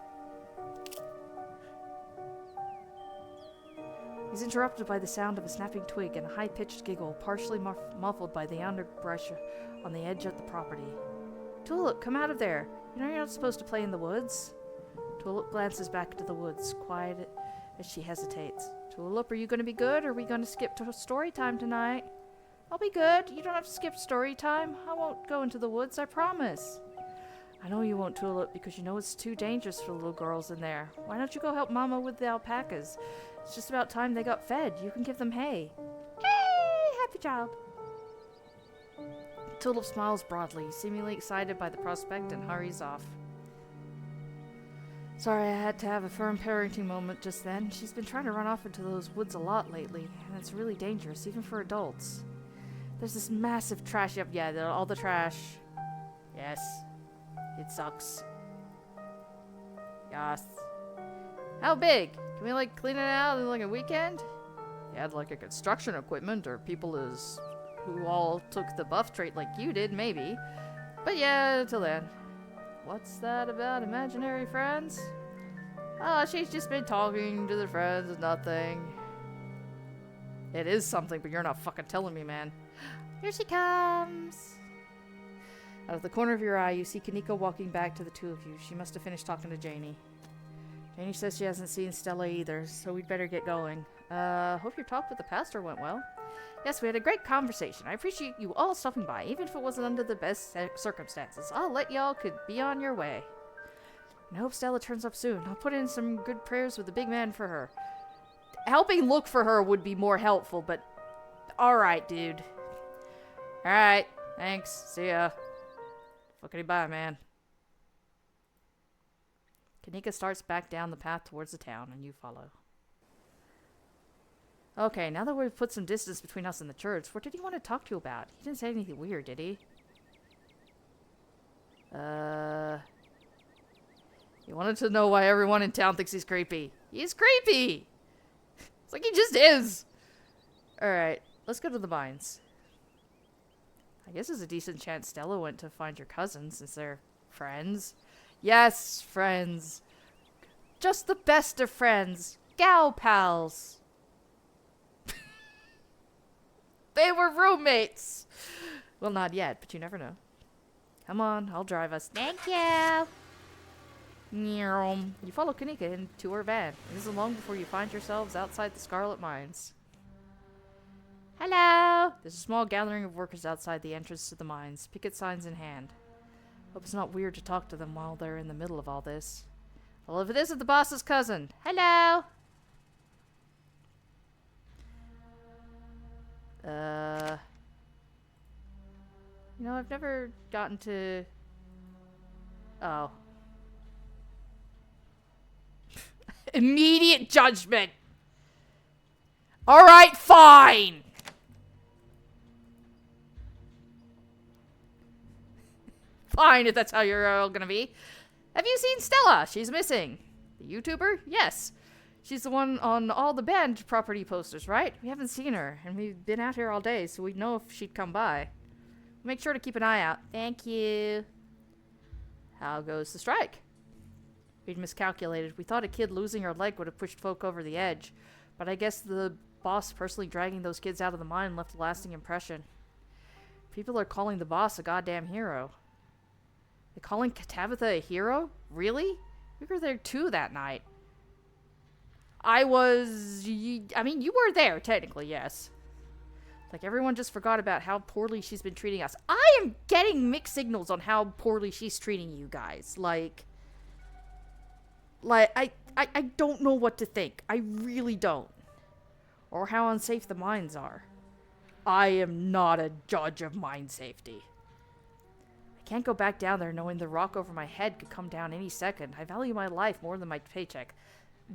He's interrupted by the sound of a snapping twig and a high-pitched giggle, partially muffled by the underbrush on the edge of the property. Tulip, come out of there. You know you're not supposed to play in the woods? Tulip glances back into the woods, quiet as she hesitates. Tulip, are you going to be good, or are we going to skip to story time tonight? I'll be good. You don't have to skip story time. I won't go into the woods, I promise. I know you won't, Tulip, because you know it's too dangerous for the little girls in there. Why don't you go help Mama with the alpacas? It's just about time they got fed. You can give them hay. Hey, happy child. Tulip smiles broadly, seemingly excited by the prospect, and hurries off. Sorry I had to have a firm parenting moment just then. She's been trying to run off into those woods a lot lately, and it's really dangerous, even for adults. There's this massive trash. Yep, yeah, all the trash. Yes. It sucks. Yes. How big? Can we, like, clean it out in, like, a weekend? You had, like, a construction equipment, or people who all took the buff trait like you did, maybe. But yeah, till then. What's that about imaginary friends? Oh, she's just been talking to the friends of nothing. It is something, but you're not fucking telling me, man. Here she comes. Out of the corner of your eye, you see Kanika walking back to the two of you. She must have finished talking to Janie. Janie says she hasn't seen Stella either, so we'd better get going. Hope your talk with the pastor went well. Yes, we had a great conversation. I appreciate you all stopping by, even if it wasn't under the best circumstances. I'll let y'all could be on your way. And I hope Stella turns up soon. I'll put in some good prayers with the big man for her. Helping look for her would be more helpful, but alright, dude. Alright, thanks. See ya. Fuckity bye, man. Kanika starts back down the path towards the town, and you follow. Okay, now that we've put some distance between us and the church, what did he want to talk to you about? He didn't say anything weird, did he? He wanted to know why everyone in town thinks he's creepy. He's creepy! It's like he just is! Alright, let's go to the mines. I guess there's a decent chance Stella went to find your cousins, since they're friends. Yes, friends. Just the best of friends. Gal pals. They were roommates. Well, not yet, but you never know. Come on, I'll drive us. Thank you. You follow Kanika into her van. It isn't long before you find yourselves outside the Scarlet Mines. Hello. There's a small gathering of workers outside the entrance to the mines, picket signs in hand. Hope it's not weird to talk to them while they're in the middle of all this. Well, if it isn't the boss's cousin. Hello. You know, I've never gotten to... Oh. Immediate judgment. Alright, fine. Fine, if that's how you're all gonna be. Have you seen Stella? She's missing. The YouTuber? Yes. She's the one on all the band property posters, right? We haven't seen her, and we've been out here all day, so we'd know if she'd come by. Make sure to keep an eye out. Thank you. How goes the strike? We'd miscalculated. We thought a kid losing her leg would have pushed folk over the edge, but I guess the boss personally dragging those kids out of the mine left a lasting impression. People are calling the boss a goddamn hero. They're calling Tabitha a hero? Really? We were there too that night. I mean, you were there, technically, yes. Like, everyone just forgot about how poorly she's been treating us. I am getting mixed signals on how poorly she's treating you guys. Like, I don't know what to think. I really don't. Or how unsafe the mines are. I am not a judge of mine safety. I can't go back down there knowing the rock over my head could come down any second. I value my life more than my paycheck.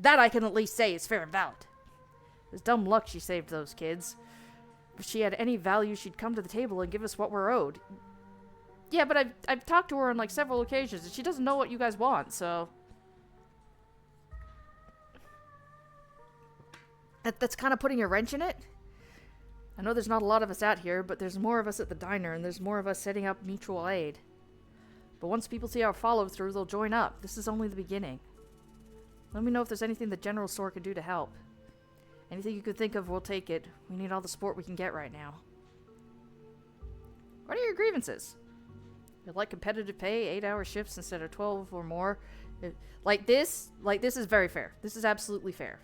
That I can at least say is fair and valid. It was dumb luck she saved those kids. If she had any value, she'd come to the table and give us what we're owed. Yeah, but I've talked to her on like several occasions, and she doesn't know what you guys want, so... That's kind of putting a wrench in it. I know there's not a lot of us out here, but there's more of us at the diner, and there's more of us setting up mutual aid. But once people see our follow-through, they'll join up. This is only the beginning. Let me know if there's anything the general store can do to help. Anything you could think of, we'll take it. We need all the support we can get right now. What are your grievances? You'd like competitive pay, 8-hour shifts instead of 12 or more. Like this is very fair. This is absolutely fair.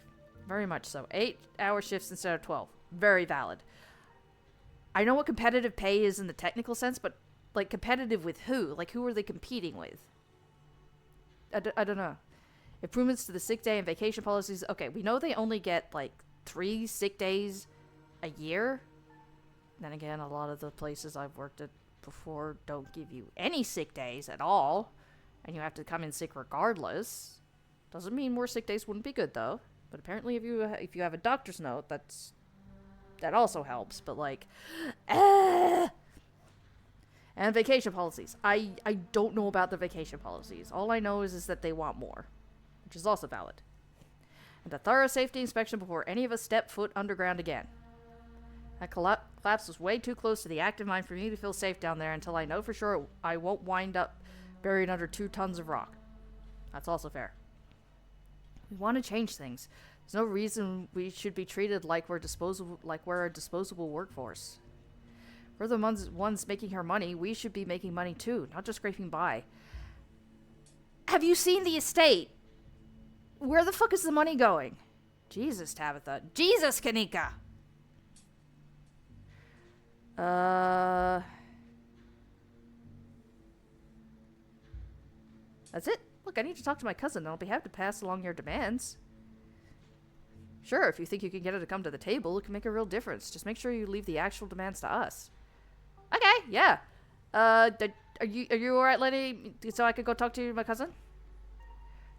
Very much so. 8-hour shifts instead of 12. Very valid. I know what competitive pay is in the technical sense, but like competitive with who? Like who are they competing with? I don't know. Improvements to the sick day and vacation policies. Okay, we know they only get like 3 sick days a year. Then again, a lot of the places I've worked at before don't give you any sick days at all. And you have to come in sick regardless. Doesn't mean more sick days wouldn't be good though. But apparently if you have a doctor's note, that also helps. But like... And vacation policies. I don't know about the vacation policies. All I know is that they want more. Which is also valid. And a thorough safety inspection before any of us step foot underground again. That collapse was way too close to the active mine for me to feel safe down there until I know for sure I won't wind up buried under 2 tons of rock. That's also fair. We want to change things. There's no reason we should be treated like we're a disposable workforce. We're the ones making her money. We should be making money too, not just scraping by. Have you seen the estate? Where the fuck is the money going? Jesus, Tabitha. Jesus, Kanika! That's it? Look, I need to talk to my cousin, and I'll be happy to pass along your demands. Sure, if you think you can get her to come to the table, it can make a real difference. Just make sure you leave the actual demands to us. Okay, yeah. Are you alright, Lenny? So I could go talk to my cousin?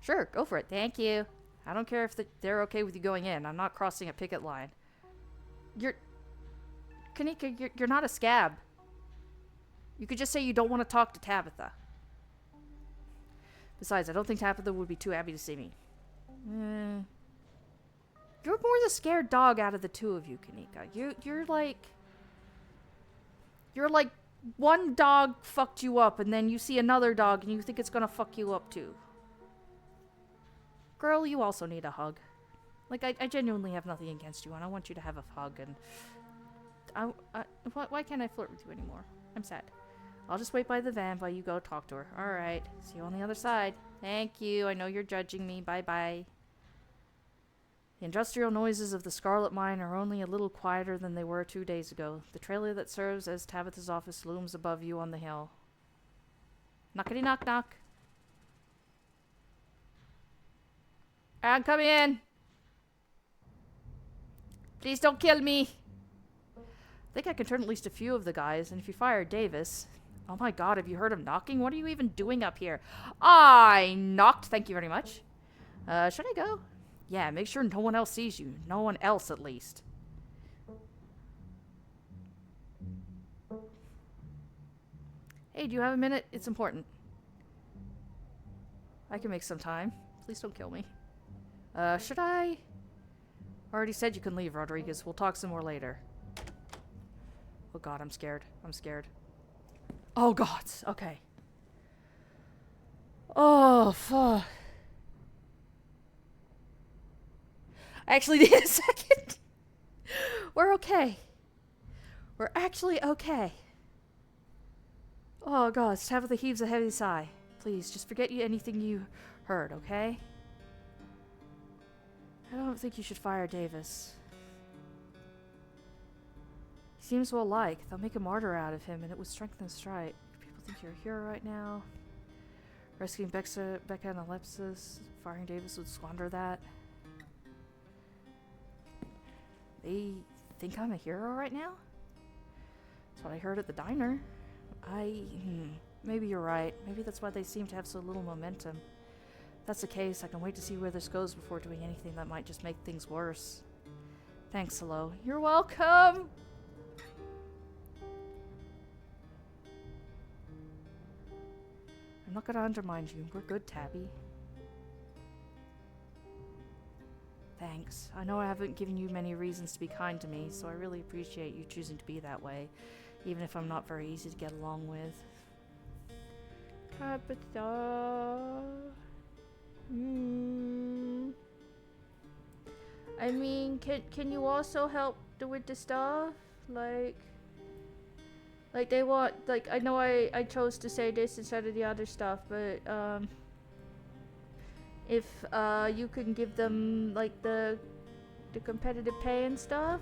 Sure, go for it. Thank you. I don't care if they're okay with you going in. I'm not crossing a picket line. Kanika, you're not a scab. You could just say you don't want to talk to Tabitha. Besides, I don't think Tabitha would be too happy to see me. You're more the scared dog out of the two of you, Kanika. You're like one dog fucked you up and then you see another dog and you think it's gonna fuck you up too. Girl, you also need a hug. Like, I genuinely have nothing against you and I want you to have a hug and... why can't I flirt with you anymore? I'm sad. I'll just wait by the van while you go talk to her. Alright. See you on the other side. Thank you. I know you're judging me. Bye-bye. The industrial noises of the Scarlet Mine are only a little quieter than they were 2 days ago. The trailer that serves as Tabitha's office looms above you on the hill. Knockity knock knock. I'm coming in. Please don't kill me. I think I can turn at least a few of the guys, and if you fire Davis... Oh my god, have you heard him knocking? What are you even doing up here? I knocked, thank you very much. Should I go? Yeah, make sure no one else sees you. No one else, at least. Hey, do you have a minute? It's important. I can make some time. Please don't kill me. Should I? Already said you can leave, Rodriguez. We'll talk some more later. Oh god, I'm scared. I'm scared. Oh god, okay. Oh, fuck. I actually need a second. We're okay. We're actually okay. Oh god, Tabitha heaves a heavy sigh. Please, just forget anything you heard, okay? I don't think you should fire Davis. He seems well liked. They'll make a martyr out of him, and it would strengthen the strike. People think you're a hero right now. Rescuing Becca and Alexis. Firing Davis would squander that. They think I'm a hero right now? That's what I heard at the diner. Maybe you're right. Maybe that's why they seem to have so little momentum. If that's the case, I can wait to see where this goes before doing anything that might just make things worse. Thanks, hello. You're welcome! I'm not gonna undermine you. We're good, Tabby. Thanks. I know I haven't given you many reasons to be kind to me, so I really appreciate you choosing to be that way, even if I'm not very easy to get along with. Capita. I mean, can you also help with the stuff? Like they want, like, I know I chose to say this instead of the other stuff, but, if, you can give them, like, the competitive pay and stuff?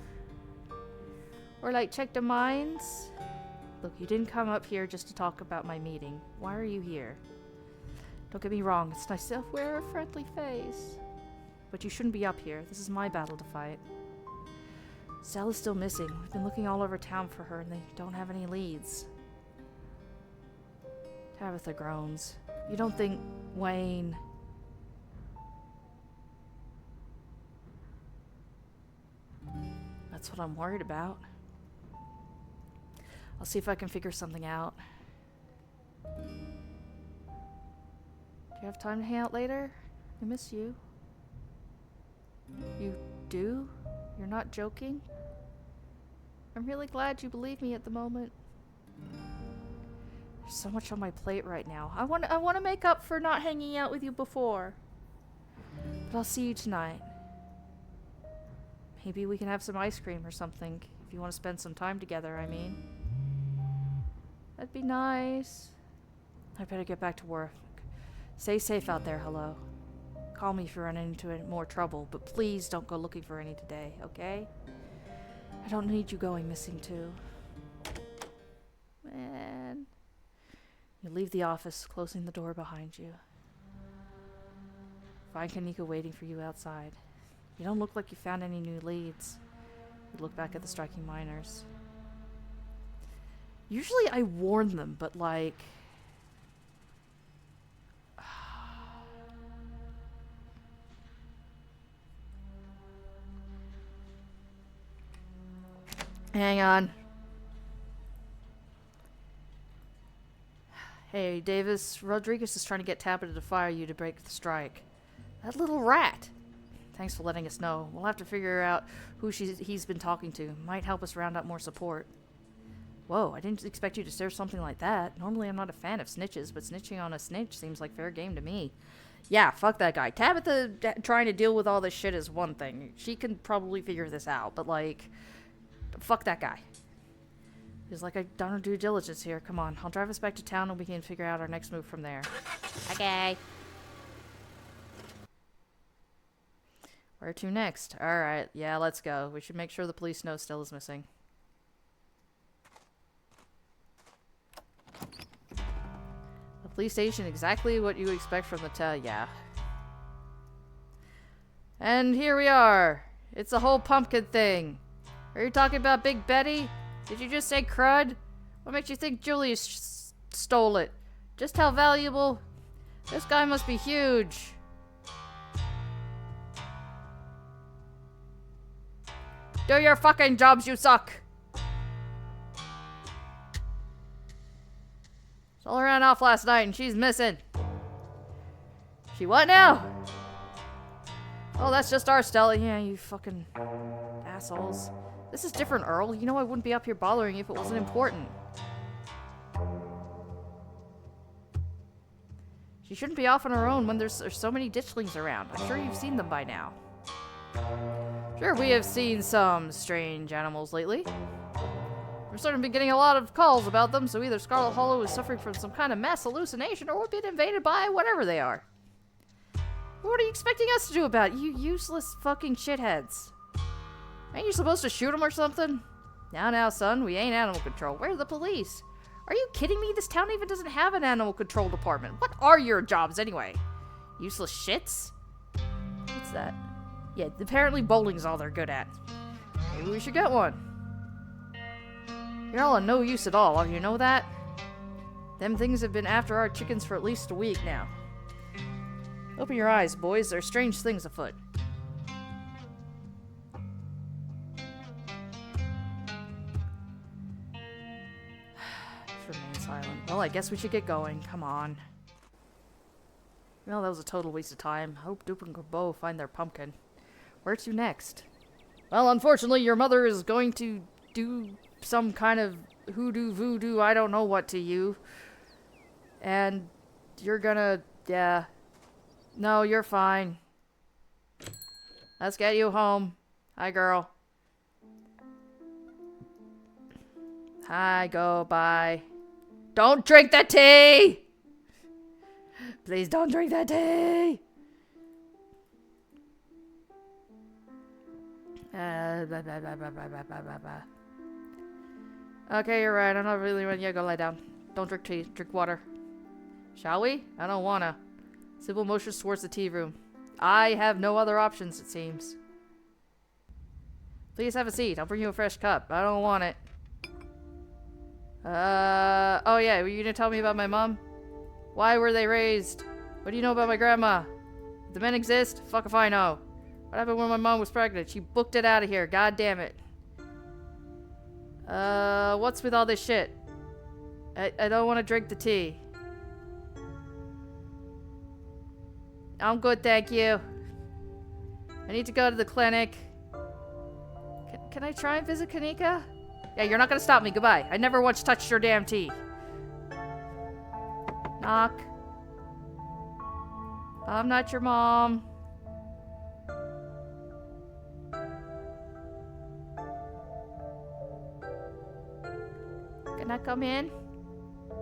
Or, like, check the mines? Look, you didn't come up here just to talk about my meeting. Why are you here? Don't get me wrong, it's nice to wear a friendly face. But you shouldn't be up here. This is my battle to fight. Stella's still missing. We've been looking all over town for her, and they don't have any leads. Tabitha groans. You don't think Wayne... That's what I'm worried about. I'll see if I can figure something out. Do you have time to hang out later? I miss you. You do? You're not joking? I'm really glad you believe me at the moment. There's so much on my plate right now. I want to make up for not hanging out with you before. But I'll see you tonight. Maybe we can have some ice cream or something. If you want to spend some time together, I mean. That'd be nice. I better get back to work. Stay safe out there, hello. Call me if you run into more trouble, but please don't go looking for any today, okay? I don't need you going missing too. Man. You leave the office, closing the door behind you. Find Kanika waiting for you outside. You don't look like you found any new leads. You look back at the striking miners. Usually I warn them, but like... Hang on. Hey, Davis. Rodriguez is trying to get Tabitha to fire you to break the strike. That little rat! Thanks for letting us know. We'll have to figure out who he's been talking to. Might help us round up more support. Whoa, I didn't expect you to say something like that. Normally I'm not a fan of snitches, but snitching on a snitch seems like fair game to me. Yeah, fuck that guy. Tabitha trying to deal with all this shit is one thing. She can probably figure this out, but like... Fuck that guy. He's like, I've done our due diligence here. Come on, I'll drive us back to town and we can figure out our next move from there. Okay. Where to next? Alright, yeah, let's go. We should make sure the police know Stella's missing. The police station, exactly what you expect from the yeah. And here we are. It's the whole pumpkin thing. Are you talking about Big Betty? Did you just say crud? What makes you think Julius stole it? Just how valuable? This guy must be huge. Do your fucking jobs, you suck! Stole ran off last night and she's missing. She what now? Oh, that's just our Stella. Yeah, you fucking assholes. This is different, Earl. You know I wouldn't be up here bothering you if it wasn't important. She shouldn't be off on her own when there's so many ditchlings around. I'm sure you've seen them by now. Sure, we have seen some strange animals lately. We're starting to be getting a lot of calls about them, so either Scarlet Hollow is suffering from some kind of mass hallucination or we're being invaded by whatever they are. What are you expecting us to do about it, you useless fucking shitheads? Ain't you supposed to shoot them or something? Now, son, we ain't animal control. Where's the police? Are you kidding me? This town even doesn't have an animal control department. What are your jobs anyway? Useless shits? What's that? Yeah, apparently bowling's all they're good at. Maybe we should get one. You're all of no use at all, you know that? Them things have been after our chickens for at least a week now. Open your eyes, boys. There are strange things afoot. Just remain silent. Well, I guess we should get going. Come on. Well, that was a total waste of time. Hope Duper and Gorbeau find their pumpkin. Where to next? Well, unfortunately, your mother is going to do some kind of hoodoo voodoo, I don't know what to you. And you're gonna, yeah. No, you're fine. Let's get you home. Hi, girl. Hi, go, bye. Don't drink the tea! Please don't drink that tea! Okay, you're right. I'm not really ready. Yeah, go lie down. Don't drink tea. Drink water. Shall we? I don't wanna. Simple motions towards the tea room. I have no other options, it seems. Please have a seat. I'll bring you a fresh cup. I don't want it. Oh yeah, were you gonna tell me about my mom? Why were they raised? What do you know about my grandma? Do men exist? Fuck if I know. What happened when my mom was pregnant? She booked it out of here. God damn it. What's with all this shit? I don't want to drink the tea. I'm good, thank you. I need to go to the clinic. Can I try and visit Kanika? Yeah, you're not gonna stop me. Goodbye. I never once touched your damn tea. Knock. I'm not your mom. Can I come in?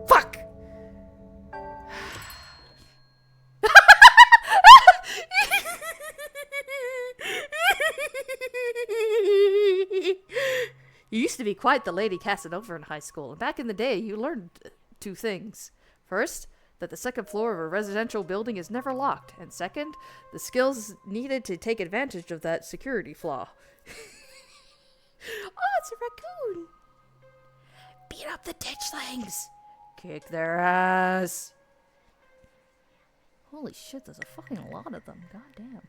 Fuck! You used to be quite the lady Casanova in high school, and back in the day you learned two things. First, that the second floor of a residential building is never locked, and second, the skills needed to take advantage of that security flaw. Oh, it's a raccoon! Beat up the ditchlings! Kick their ass! Holy shit, there's a fucking lot of them. God damn.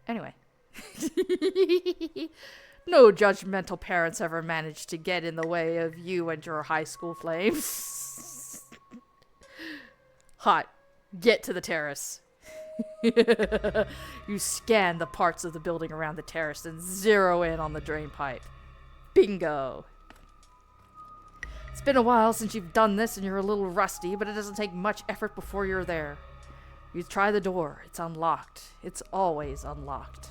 Anyway. No judgmental parents ever managed to get in the way of you and your high school flames. Hot. Get to the terrace. You scan the parts of the building around the terrace and zero in on the drain pipe. Bingo. It's been a while since you've done this and you're a little rusty, but it doesn't take much effort before you're there. You try the door. It's unlocked. It's always unlocked.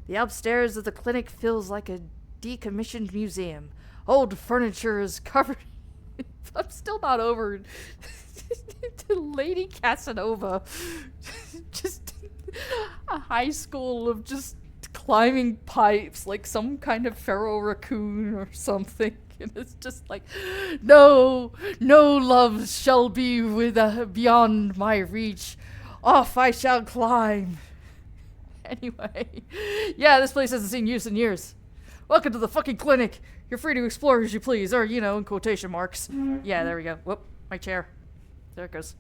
The upstairs of the clinic feels like a decommissioned museum. Old furniture is covered. I'm still not over Lady Casanova. Just a high school of just climbing pipes like some kind of feral raccoon or something. And it's just like, no love shall be beyond my reach. Off I shall climb. Anyway, yeah, this place hasn't seen use in years. Welcome to the fucking clinic. You're free to explore as you please, or, you know, in quotation marks. Yeah, there we go. Whoop, my chair. There it goes.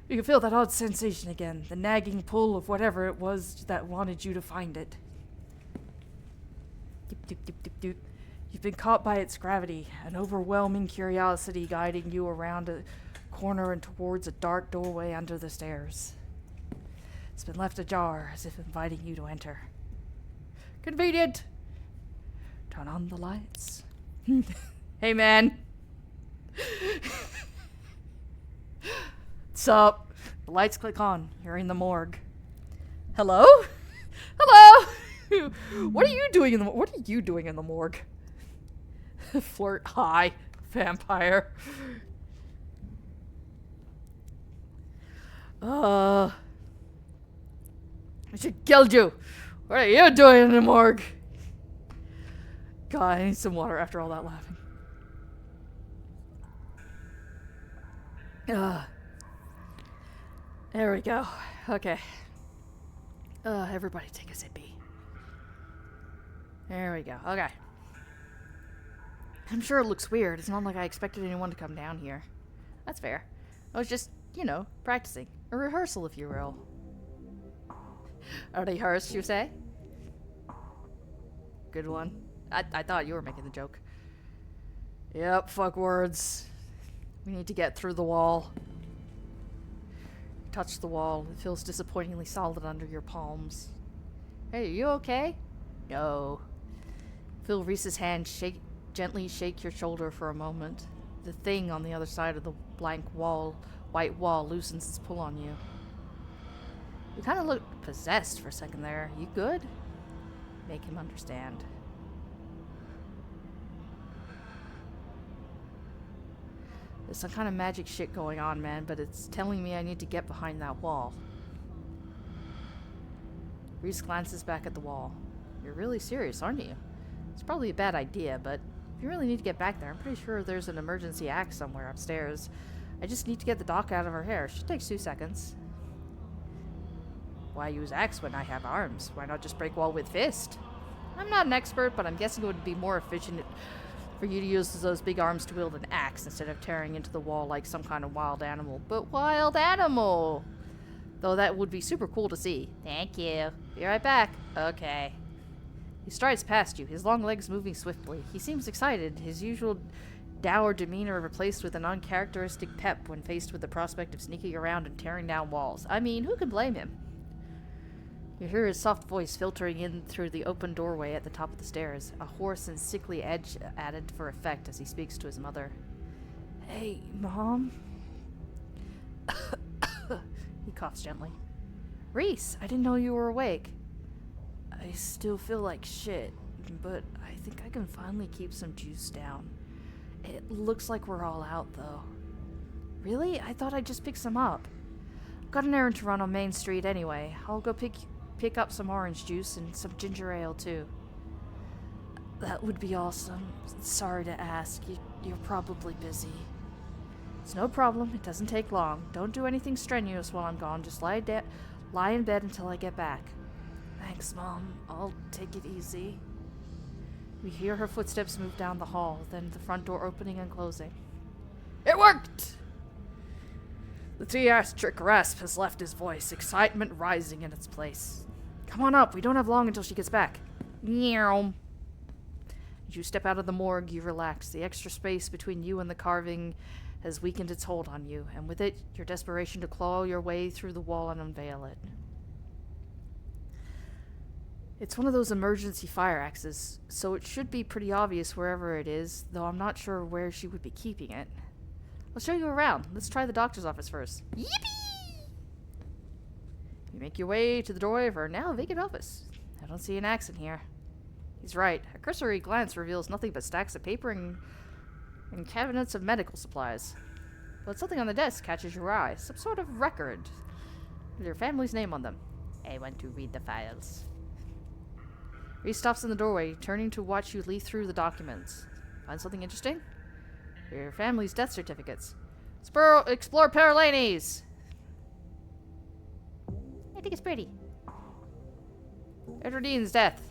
You can feel that odd sensation again, the nagging pull of whatever it was that wanted you to find it. Doop, doop, doop, doop, doop. You've been caught by its gravity, an overwhelming curiosity guiding you around a corner and towards a dark doorway under the stairs. It's been left ajar, as if inviting you to enter. Convenient! Turn on the lights. Hey, man. What's up? The lights click on. You're in the morgue. Hello? Hello? What are you doing in the morgue? Flirt. Hi, vampire. I should killed you. What are you doing in the morgue? God, I need some water after all that laughing. There we go. Okay. Everybody take a sippy. There we go. Okay. I'm sure it looks weird. It's not like I expected anyone to come down here. That's fair. I was just, practicing. A rehearsal, if you will. A rehearse, you say? Good one. I thought you were making the joke. Yep, fuck words. We need to get through the wall. Touch the wall. It feels disappointingly solid under your palms. Hey, are you okay? No. Feel Reese's hand gently shake your shoulder for a moment. The thing on the other side of the blank white wall loosens its pull on you. You kind of look possessed for a second there. You good? Make him understand. There's some kind of magic shit going on, man, but it's telling me I need to get behind that wall. Reese glances back at the wall. You're really serious, aren't you? It's probably a bad idea, but if you really need to get back there, I'm pretty sure there's an emergency axe somewhere upstairs. I just need to get the doc out of her hair. She takes 2 seconds. Why use axe when I have arms? Why not just break wall with fist? I'm not an expert, but I'm guessing it would be more efficient for you to use those big arms to wield an axe instead of tearing into the wall like some kind of wild animal. But wild animal! Though that would be super cool to see. Thank you. Be right back. Okay. He strides past you, his long legs moving swiftly. He seems excited, his usual dour demeanor replaced with an uncharacteristic pep when faced with the prospect of sneaking around and tearing down walls. I mean, who can blame him? You hear his soft voice filtering in through the open doorway at the top of the stairs, a hoarse and sickly edge added for effect as he speaks to his mother. Hey, Mom? He coughs gently. Reese, I didn't know you were awake. I still feel like shit, but I think I can finally keep some juice down. It looks like we're all out, though. Really? I thought I'd just pick some up. Got an errand to run on Main Street anyway. I'll go pick up some orange juice and some ginger ale, too. That would be awesome. Sorry to ask. You're probably busy. It's no problem. It doesn't take long. Don't do anything strenuous while I'm gone. Just lie in bed until I get back. Thanks, Mom. I'll take it easy. We hear her footsteps move down the hall, then the front door opening and closing. It worked! The theatric rasp has left his voice, excitement rising in its place. Come on up. We don't have long until she gets back. Meow. As you step out of the morgue, you relax. The extra space between you and the carving has weakened its hold on you, and with it, your desperation to claw your way through the wall and unveil it. It's one of those emergency fire axes, so it should be pretty obvious wherever it is, though I'm not sure where she would be keeping it. I'll show you around. Let's try the doctor's office first. Yippee! You make your way to the doorway of her now vacant office. I don't see an axe in here. He's right. A cursory glance reveals nothing but stacks of paper and cabinets of medical supplies. But something on the desk catches your eye. Some sort of record with your family's name on them. I want to read the files. Reese stops in the doorway, turning to watch you leaf through the documents. Find something interesting? Your family's death certificates. Explore Paralanes! I think it's pretty. Edward Dean's death.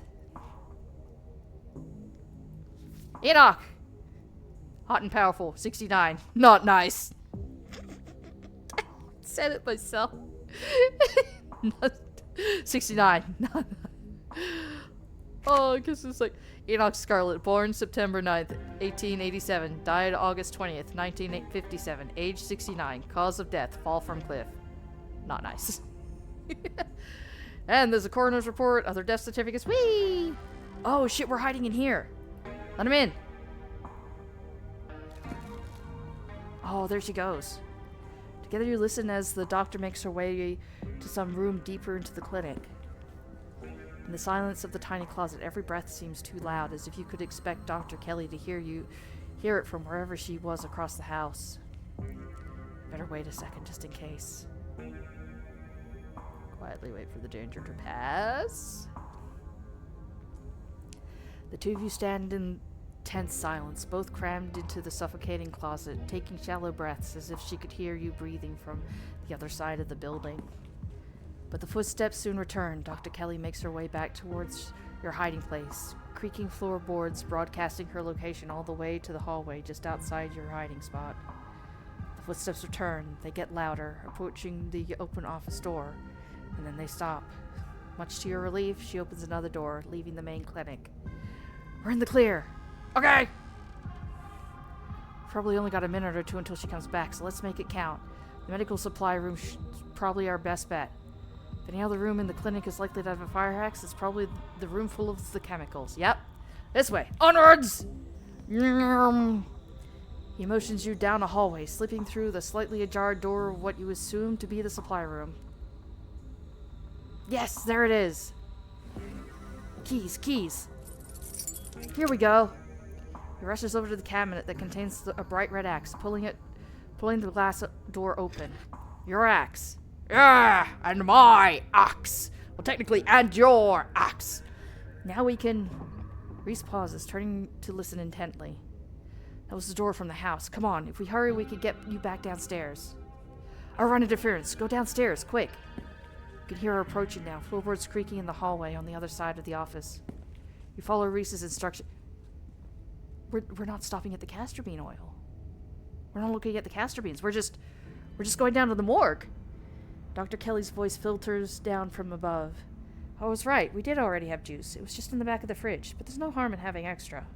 Enoch! Hot and powerful, 69. Not nice. said it myself. 69. Oh, I guess it's like Enoch Scarlett, born September 9th, 1887, died August 20th, 1957, age 69, cause of death, fall from cliff. Not nice. And there's a coroner's report, other death certificates. Whee! Oh shit, we're hiding in here. Let him in. Oh, there she goes. Together you listen as the doctor makes her way to some room deeper into the clinic. In the silence of the tiny closet, every breath seems too loud, as if you could expect Dr. Kelly to hear it from wherever she was across the house. Better wait a second, just in case. Quietly wait for the danger to pass. The two of you stand in tense silence, both crammed into the suffocating closet, taking shallow breaths as if she could hear you breathing from the other side of the building. But the footsteps soon return. Dr. Kelly makes her way back towards your hiding place, creaking floorboards broadcasting her location all the way to the hallway just outside your hiding spot. The footsteps return. They get louder, approaching the open office door, and then they stop. Much to your relief, she opens another door, leaving the main clinic. We're in the clear. Okay! Probably only got a minute or two until she comes back, so let's make it count. The medical supply room is probably our best bet. If any other room in the clinic is likely to have a fire axe, it's probably the room full of the chemicals. Yep. This way. Onwards! He motions you down a hallway, slipping through the slightly ajar door of what you assume to be the supply room. Yes, there it is. Keys. Here we go. He rushes over to the cabinet that contains a bright red axe, pulling the glass door open. Your axe. Yeah, and my axe. Well, technically, and your axe. Now we can... Reese pauses, turning to listen intently. That was the door from the house. Come on, if we hurry, we could get you back downstairs. I'll run interference. Go downstairs, quick. You can hear her approaching now, floorboards creaking in the hallway on the other side of the office. You follow Reese's instruction. We're not stopping at the castor bean oil. We're not looking at the castor beans. We're just going down to the morgue. Dr. Kelly's voice filters down from above. I was right. We did already have juice. It was just in the back of the fridge, but there's no harm in having extra.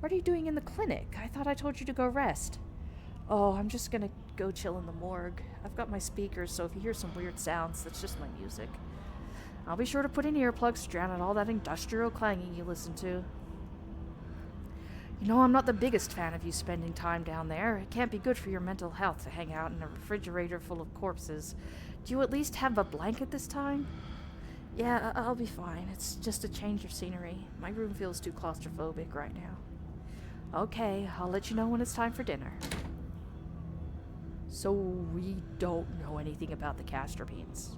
What are you doing in the clinic? I thought I told you to go rest. Oh, I'm just gonna go chill in the morgue. I've got my speakers, so if you hear some weird sounds, that's just my music. I'll be sure to put in earplugs to drown out all that industrial clanging you listen to. You know, I'm not the biggest fan of you spending time down there. It can't be good for your mental health to hang out in a refrigerator full of corpses. Do you at least have a blanket this time? Yeah, I'll be fine. It's just a change of scenery. My room feels too claustrophobic right now. Okay, I'll let you know when it's time for dinner. So we don't know anything about the castor beans.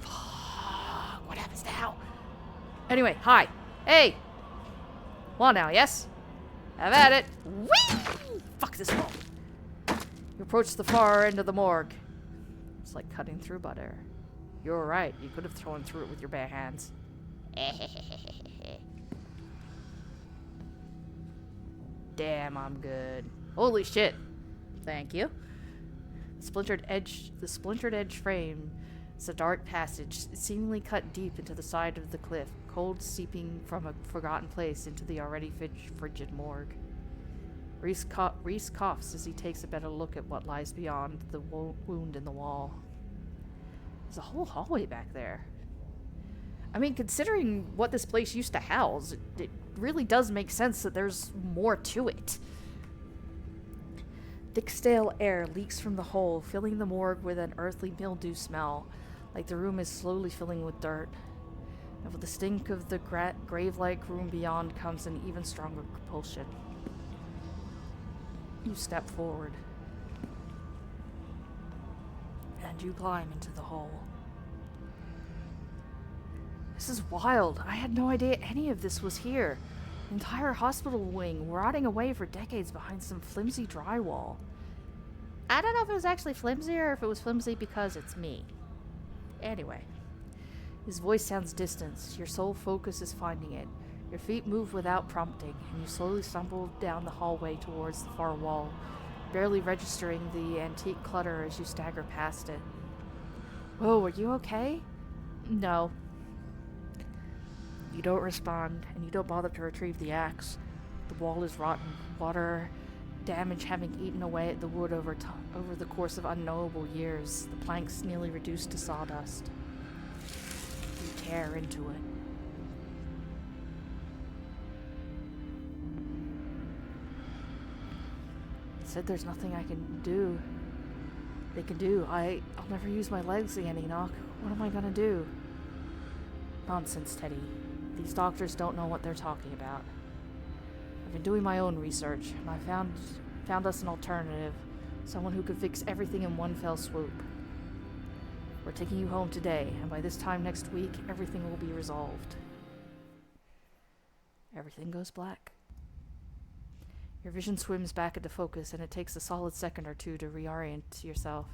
Fuck, what happens now? Anyway, hi. Hey! Well now, yes? Have at it. Whee! Fuck this wall. You approach the far end of the morgue. It's like cutting through butter. You're right. You could have thrown through it with your bare hands. Damn, I'm good. Holy shit. Thank you. The splintered edge frame is a dark passage, seemingly cut deep into the side of the cliff, cold seeping from a forgotten place into the already frigid morgue. Reese coughs as he takes a better look at what lies beyond the wound in the wall. There's a whole hallway back there. I mean, considering what this place used to house, it really does make sense that there's more to it. Thick, stale air leaks from the hole, filling the morgue with an earthly mildew smell, like the room is slowly filling with dirt. And with the stink of the grave-like room beyond comes an even stronger compulsion. You step forward. And you climb into the hole. This is wild. I had no idea any of this was here. The entire hospital wing rotting away for decades behind some flimsy drywall. I don't know if it was actually flimsy or if it was flimsy because it's me. Anyway. His voice sounds distant. Your sole focus is finding it. Your feet move without prompting, and you slowly stumble down the hallway towards the far wall, barely registering the antique clutter as you stagger past it. Whoa, are you okay? No. You don't respond, and you don't bother to retrieve the axe. The wall is rotten, water damage having eaten away at the wood over the course of unknowable years, the planks nearly reduced to sawdust. You tear into it. It said there's nothing I can do. They can do. I'll never use my legs again, Enoch. What am I gonna do? Nonsense, Teddy. These doctors don't know what they're talking about. I've been doing my own research, and I found us an alternative. Someone who could fix everything in one fell swoop. We're taking you home today, and by this time next week, everything will be resolved. Everything goes black. Your vision swims back into focus, and it takes a solid second or two to reorient yourself.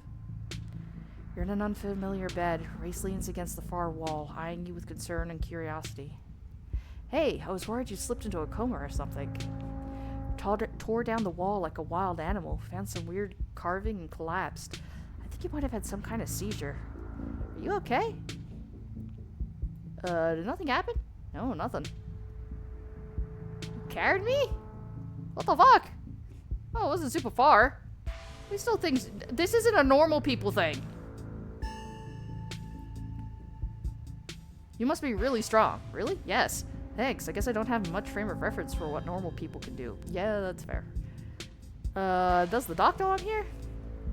You're in an unfamiliar bed. Race leans against the far wall, eyeing you with concern and curiosity. Hey, I was worried you slipped into a coma or something. Tore down the wall like a wild animal, found some weird carving and collapsed. I think you might have had some kind of seizure. Are you okay? Did nothing happen? No, nothing. You carried me? What the fuck? Oh, it wasn't super far. We still think this isn't a normal people thing. You must be really strong. Really? Yes. Thanks. I guess I don't have much frame of reference for what normal people can do. Yeah, that's fair. Does the doc know I'm here?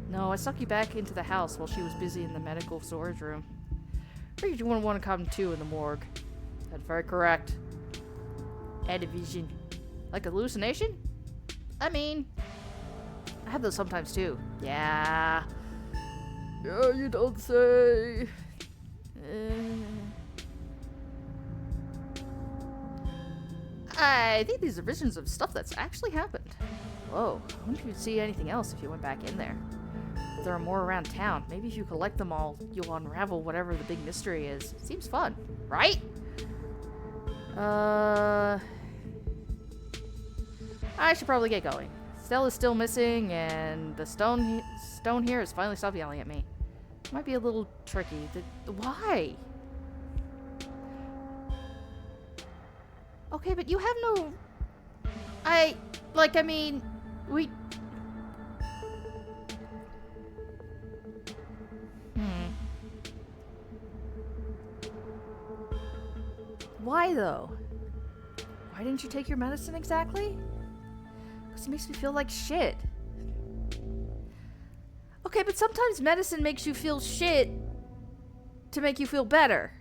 No, I stuck you back into the house while she was busy in the medical storage room. Figured you wouldn't want to come too in the morgue. That's very correct. Had a vision. Like a hallucination? I mean, I have those sometimes too. Yeah. Yeah, you don't say. I think these are visions of stuff that's actually happened. Whoa, I wonder if you'd see anything else if you went back in there. If there are more around town. Maybe if you collect them all, you'll unravel whatever the big mystery is. Seems fun, right? I should probably get going. Stella's still missing, and the stone here has finally stopped yelling at me. Might be a little tricky. Why? Okay, but you have no... we... Why, though? Why didn't you take your medicine exactly? Because it makes me feel like shit. Okay, but sometimes medicine makes you feel shit to make you feel better.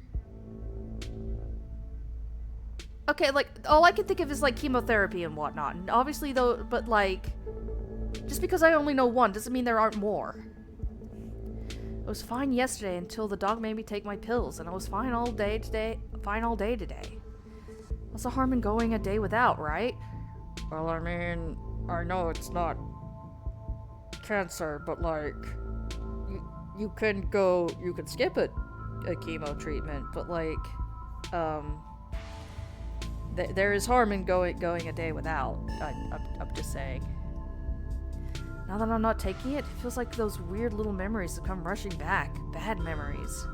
Okay, like, all I can think of is, like, chemotherapy and whatnot. And obviously, though, but, like, just because I only know one doesn't mean there aren't more. I was fine yesterday until the dog made me take my pills, and I was fine all day today. What's the harm in going a day without, right? Well, I mean, I know it's not cancer, but, like, you can skip a chemo treatment, but, like, there is harm in going a day without. I'm just saying. Now that I'm not taking it, it feels like those weird little memories have come rushing back. Bad memories.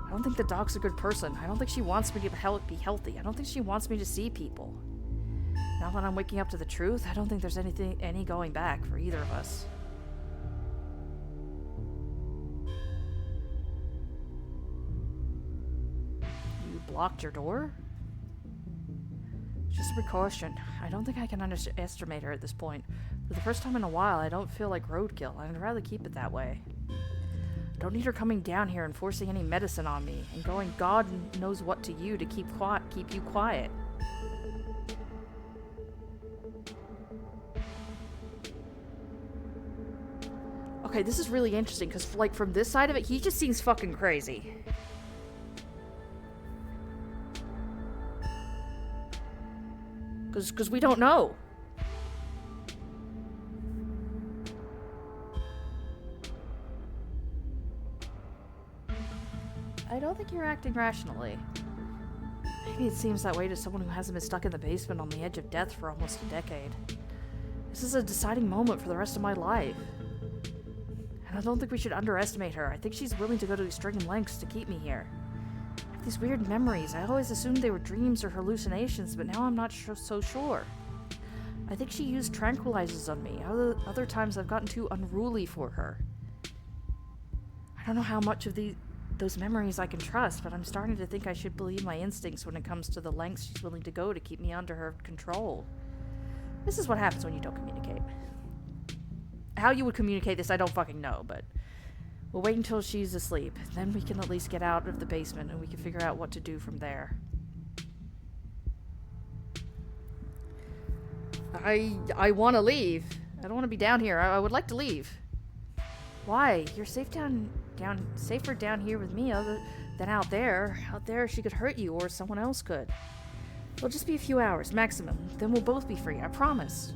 I don't think the dog's a good person. I don't think she wants me to be healthy. I don't think she wants me to see people. Now that I'm waking up to the truth, I don't think there's any going back for either of us. You blocked your door? Just a precaution. I don't think I can underestimate her at this point. For the first time in a while, I don't feel like roadkill. I'd rather keep it that way. I don't need her coming down here and forcing any medicine on me, and going God knows what to you to keep you quiet. Okay, this is really interesting, because, like, from this side of it, he just seems fucking crazy. Because we don't know. I don't think you're acting rationally. Maybe it seems that way to someone who hasn't been stuck in the basement on the edge of death for almost a decade. This is a deciding moment for the rest of my life. And I don't think we should underestimate her. I think she's willing to go to extreme lengths to keep me here. I have these weird memories. I always assumed they were dreams or hallucinations, but now I'm not so sure. I think she used tranquilizers on me. Other times I've gotten too unruly for her. I don't know how much of those memories I can trust, but I'm starting to think I should believe my instincts when it comes to the lengths she's willing to go to keep me under her control. This is what happens when you don't communicate. How you would communicate this, I don't fucking know, but we'll wait until she's asleep. Then we can at least get out of the basement and we can figure out what to do from there. I want to leave. I don't want to be down here. I would like to leave. Why? You're safer down here with me than out there. Out there, she could hurt you or someone else could. It'll just be a few hours, maximum. Then we'll both be free, I promise.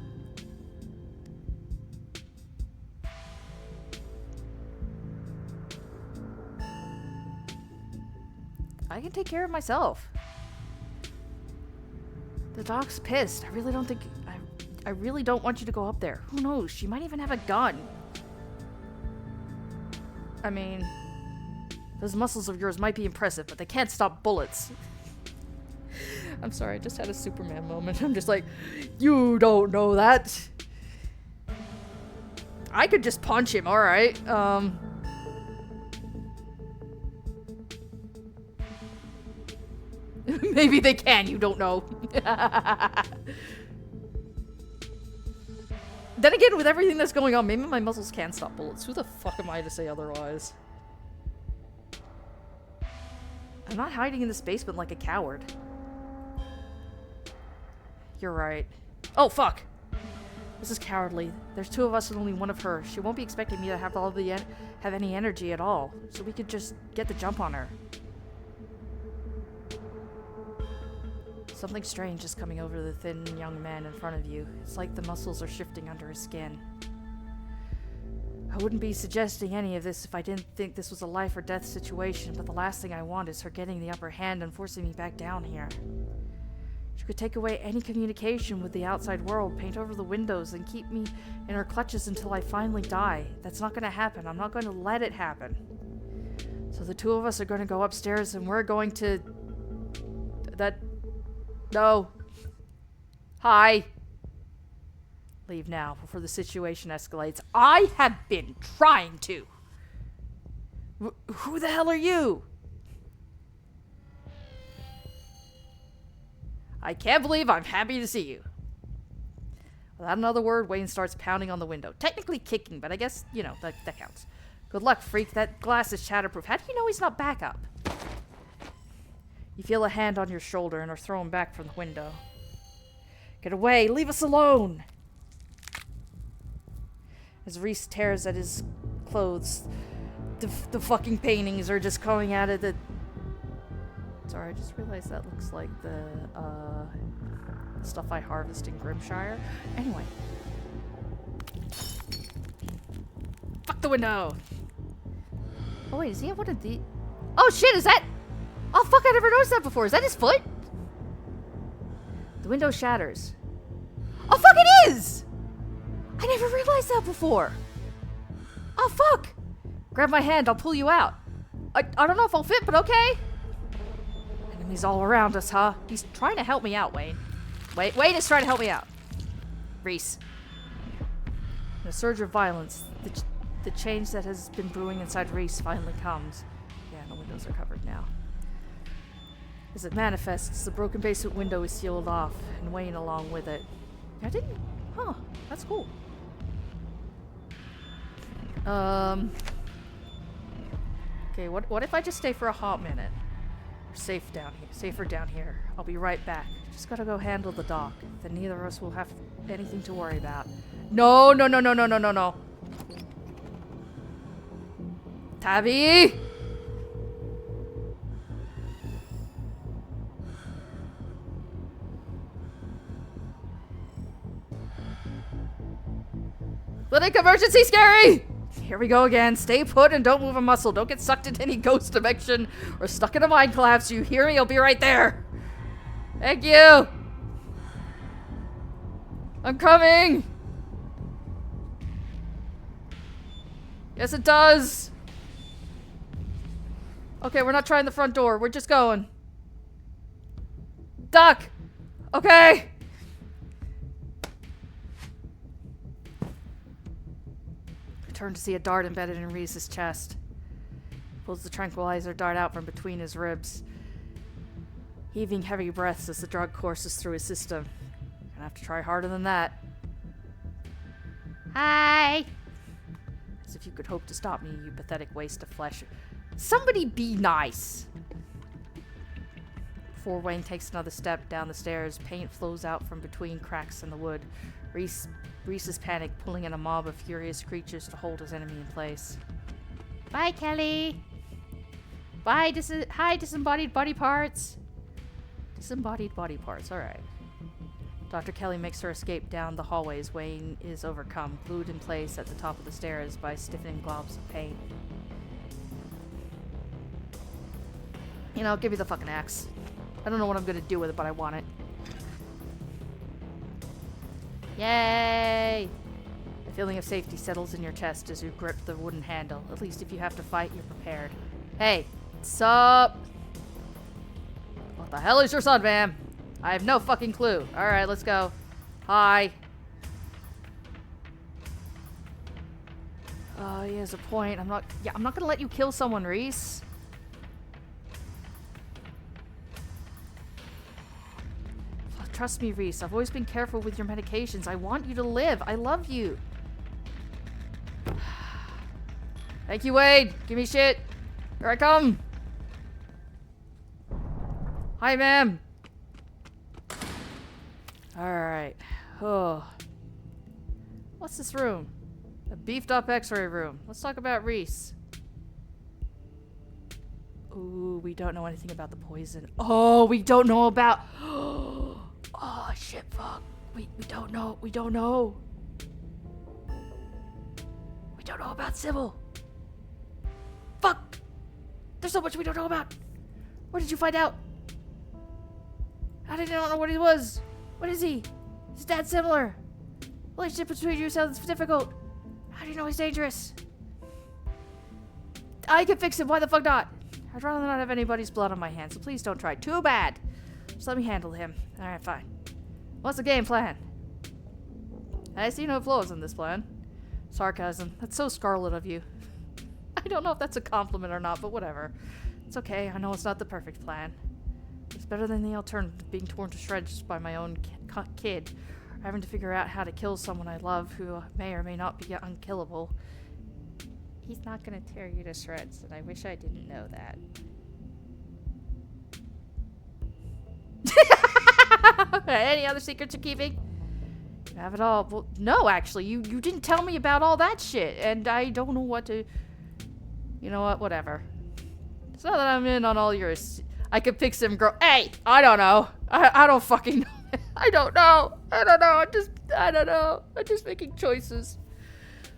I can take care of myself. The doc's pissed. I really don't want you to go up there. Who knows? She might even have a gun. I mean, those muscles of yours might be impressive, but they can't stop bullets. I'm sorry, I just had a Superman moment. I'm just like, you don't know that. I could just punch him, alright. Maybe they can, you don't know. Then again, with everything that's going on, maybe my muscles can stop bullets. Who the fuck am I to say otherwise? I'm not hiding in this basement like a coward. You're right. Oh, fuck! This is cowardly. There's two of us and only one of her. She won't be expecting me to have have any energy at all. So we could just get the jump on her. Something strange is coming over the thin young man in front of you. It's like the muscles are shifting under his skin. I wouldn't be suggesting any of this if I didn't think this was a life or death situation, but the last thing I want is her getting the upper hand and forcing me back down here. She could take away any communication with the outside world, paint over the windows, and keep me in her clutches until I finally die. That's not going to happen. I'm not going to let it happen. So the two of us are going to go upstairs and we're going to... No. Hi. Leave now before the situation escalates. I have been trying to. Who the hell are you? I can't believe I'm happy to see you. Without another word, Wayne starts pounding on the window. Technically kicking, but I guess, you know, that counts. Good luck, freak. That glass is shatterproof. How do you know he's not back up? You feel a hand on your shoulder and are thrown back from the window. Get away! Leave us alone! As Reese tears at his clothes, the fucking paintings are just coming out of the... Sorry, I just realized that looks like the stuff I harvest in Grimshire. Anyway. Fuck the window! Oh wait, does he have one of the... Oh shit, is that... Oh fuck, I never noticed that before. Is that his foot? The window shatters. Oh fuck, it is! I never realized that before. Oh fuck! Grab my hand, I'll pull you out. I don't know if I'll fit, but okay. Enemies all around us, huh? He's trying to help me out, Wayne. Wayne is trying to help me out. Reese. In a surge of violence, the change that has been brewing inside Reese finally comes. Yeah, the windows are covered now. As it manifests, the broken basement window is sealed off, and Wayne along with it. I didn't... Huh, that's cool. Okay, what if I just stay for a hot minute? We're safer down here. I'll be right back. Just gotta go handle the dock. Then neither of us will have anything to worry about. No. Tabby! Clinic emergency scary! Here we go again. Stay put and don't move a muscle. Don't get sucked into any ghost dimension or stuck in a mind collapse. You hear me? I'll be right there. Thank you. I'm coming. Yes, it does. Okay, we're not trying the front door. We're just going. Duck! Okay! I turn to see a dart embedded in Reese's chest. Pulls the tranquilizer dart out from between his ribs. Heaving heavy breaths as the drug courses through his system. Gonna have to try harder than that. Hi. As if you could hope to stop me, you pathetic waste of flesh. Somebody be nice! Before Wayne takes another step down the stairs, paint flows out from between cracks in the wood. Reese is panicked, pulling in a mob of furious creatures to hold his enemy in place. Bye, Kelly. Bye, hi, disembodied body parts. Disembodied body parts, alright. Dr. Kelly makes her escape down the hallways. Wayne is overcome, glued in place at the top of the stairs by stiffening globs of paint. You know, give me the fucking axe. I don't know what I'm gonna do with it, but I want it. Yay! A feeling of safety settles in your chest as you grip the wooden handle. At least if you have to fight, you're prepared. Hey, what's up? What the hell is your son, ma'am? I have no fucking clue. Alright, let's go. Hi. He has a point. I'm not gonna let you kill someone, Reese. Trust me, Reese. I've always been careful with your medications. I want you to live. I love you. Thank you, Wade. Give me shit. Here I come. Hi, ma'am. Alright. Oh. What's this room? A beefed up x-ray room. Let's talk about Reese. Ooh, we don't know anything about the poison. Oh, we don't know about... Oh, shit, fuck. We don't know. We don't know. We don't know about Sybil. Fuck! There's so much we don't know about. Where did you find out? How did you not know what he was? What is he? His dad's similar. Relationship between you sounds difficult. How do you know he's dangerous? I can fix him. Why the fuck not? I'd rather not have anybody's blood on my hands, so please don't try. Too bad. Just let me handle him. Alright, fine. What's the game plan? I see no flaws in this plan. Sarcasm. That's so Scarlet of you. I don't know if that's a compliment or not, but whatever. It's okay. I know it's not the perfect plan. It's better than the alternative, being torn to shreds by my own kid. Or having to figure out how to kill someone I love who may or may not be unkillable. He's not gonna tear you to shreds, and I wish I didn't know that. Any other secrets you're keeping? You have it all. Well, no, actually, you didn't tell me about all that shit, and I don't know what to... You know what? Whatever. It's not that I'm in on all your... I could pick some girl... Hey! I don't know. I don't fucking know. I don't know. I don't know. I don't know. I'm just making choices.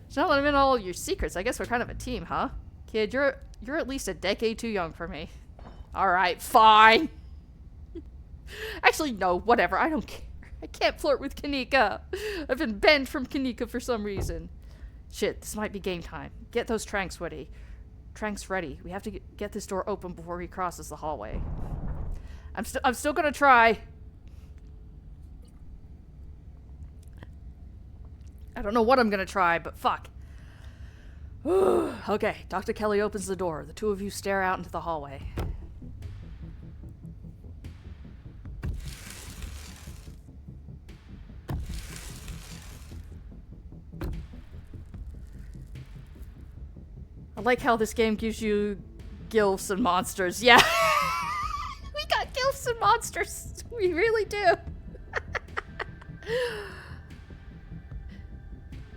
It's not that I'm in all your secrets. I guess we're kind of a team, huh? Kid, you're at least a decade too young for me. Alright, fine. Actually, no, whatever. I don't care. I can't flirt with Kanika. I've been banned from Kanika for some reason. Shit, this might be game time. Get those tranks ready. Tranks ready. We have to get this door open before he crosses the hallway. I'm still gonna try. I don't know what I'm gonna try, but fuck. Okay, Dr. Kelly opens the door. The two of you stare out into the hallway. I like how this game gives you gilfs and monsters. Yeah. We got gilfs and monsters. We really do.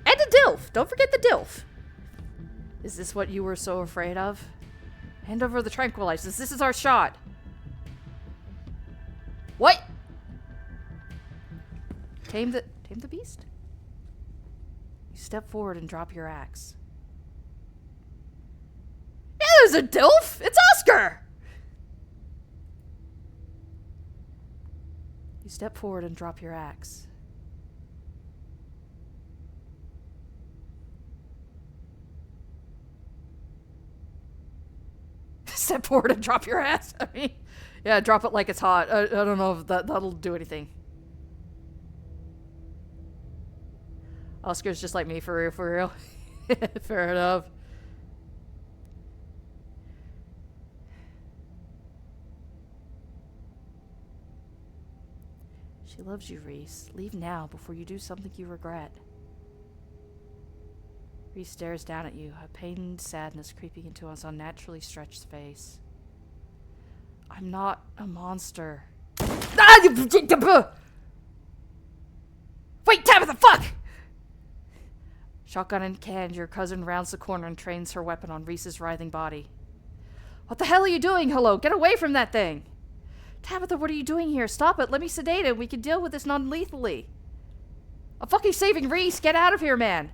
And a DILF. Don't forget the DILF. Is this what you were so afraid of? Hand over the tranquilizers. This is our shot. What? Tame the beast? You step forward and drop your axe. Yeah, there's a DILF! It's Oscar! You step forward and drop your axe. step forward and drop your ass. I mean, yeah, drop it like it's hot. I don't know if that'll do anything. Oscar's just like me, for real, for real. Fair enough. She loves you, Reese. Leave now before you do something you regret. Reese stares down at you, a pained sadness creeping into his unnaturally stretched face. I'm not a monster. Wait, Tabitha, fuck! Shotgun in hand, your cousin rounds the corner and trains her weapon on Reese's writhing body. What the hell are you doing, hello? Get away from that thing! Tabitha, what are you doing here? Stop it. Let me sedate him. We can deal with this non-lethally. I'm fucking saving Reese. Get out of here, man.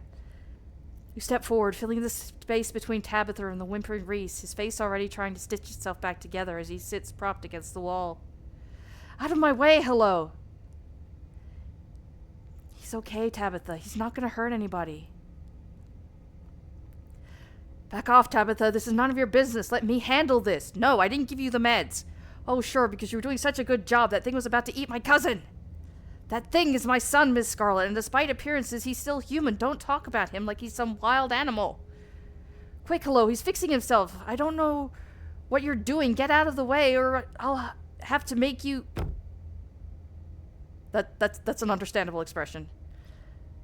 You step forward, filling the space between Tabitha and the whimpering Reese, his face already trying to stitch itself back together as he sits propped against the wall. Out of my way, hello. He's okay, Tabitha. He's not going to hurt anybody. Back off, Tabitha. This is none of your business. Let me handle this. No, I didn't give you the meds. Oh, sure, because you were doing such a good job. That thing was about to eat my cousin. That thing is my son, Miss Scarlet, and despite appearances, he's still human. Don't talk about him like he's some wild animal. Quick, hello, he's fixing himself. I don't know what you're doing. Get out of the way, or I'll have to make you... That's an understandable expression.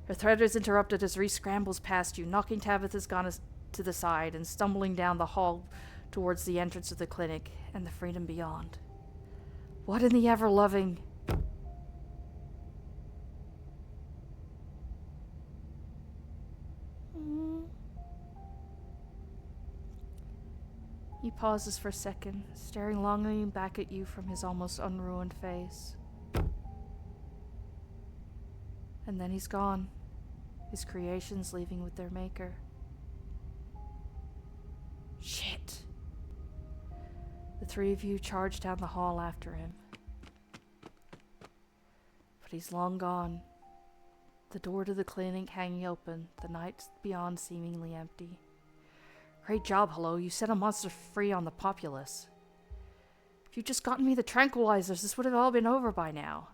Her thread is interrupted as Reese scrambles past you, knocking Tabitha's gun to the side and stumbling down the hall towards the entrance of the clinic and the freedom beyond. What in the ever-loving... He pauses for a second, staring longingly back at you from his almost unruined face. And then he's gone, his creations leaving with their maker. Shit. The three of you charge down the hall after him. But he's long gone. The door to the clinic hanging open, the night beyond seemingly empty. Great job, hello. You set a monster free on the populace. If you'd just gotten me the tranquilizers, this would have all been over by now.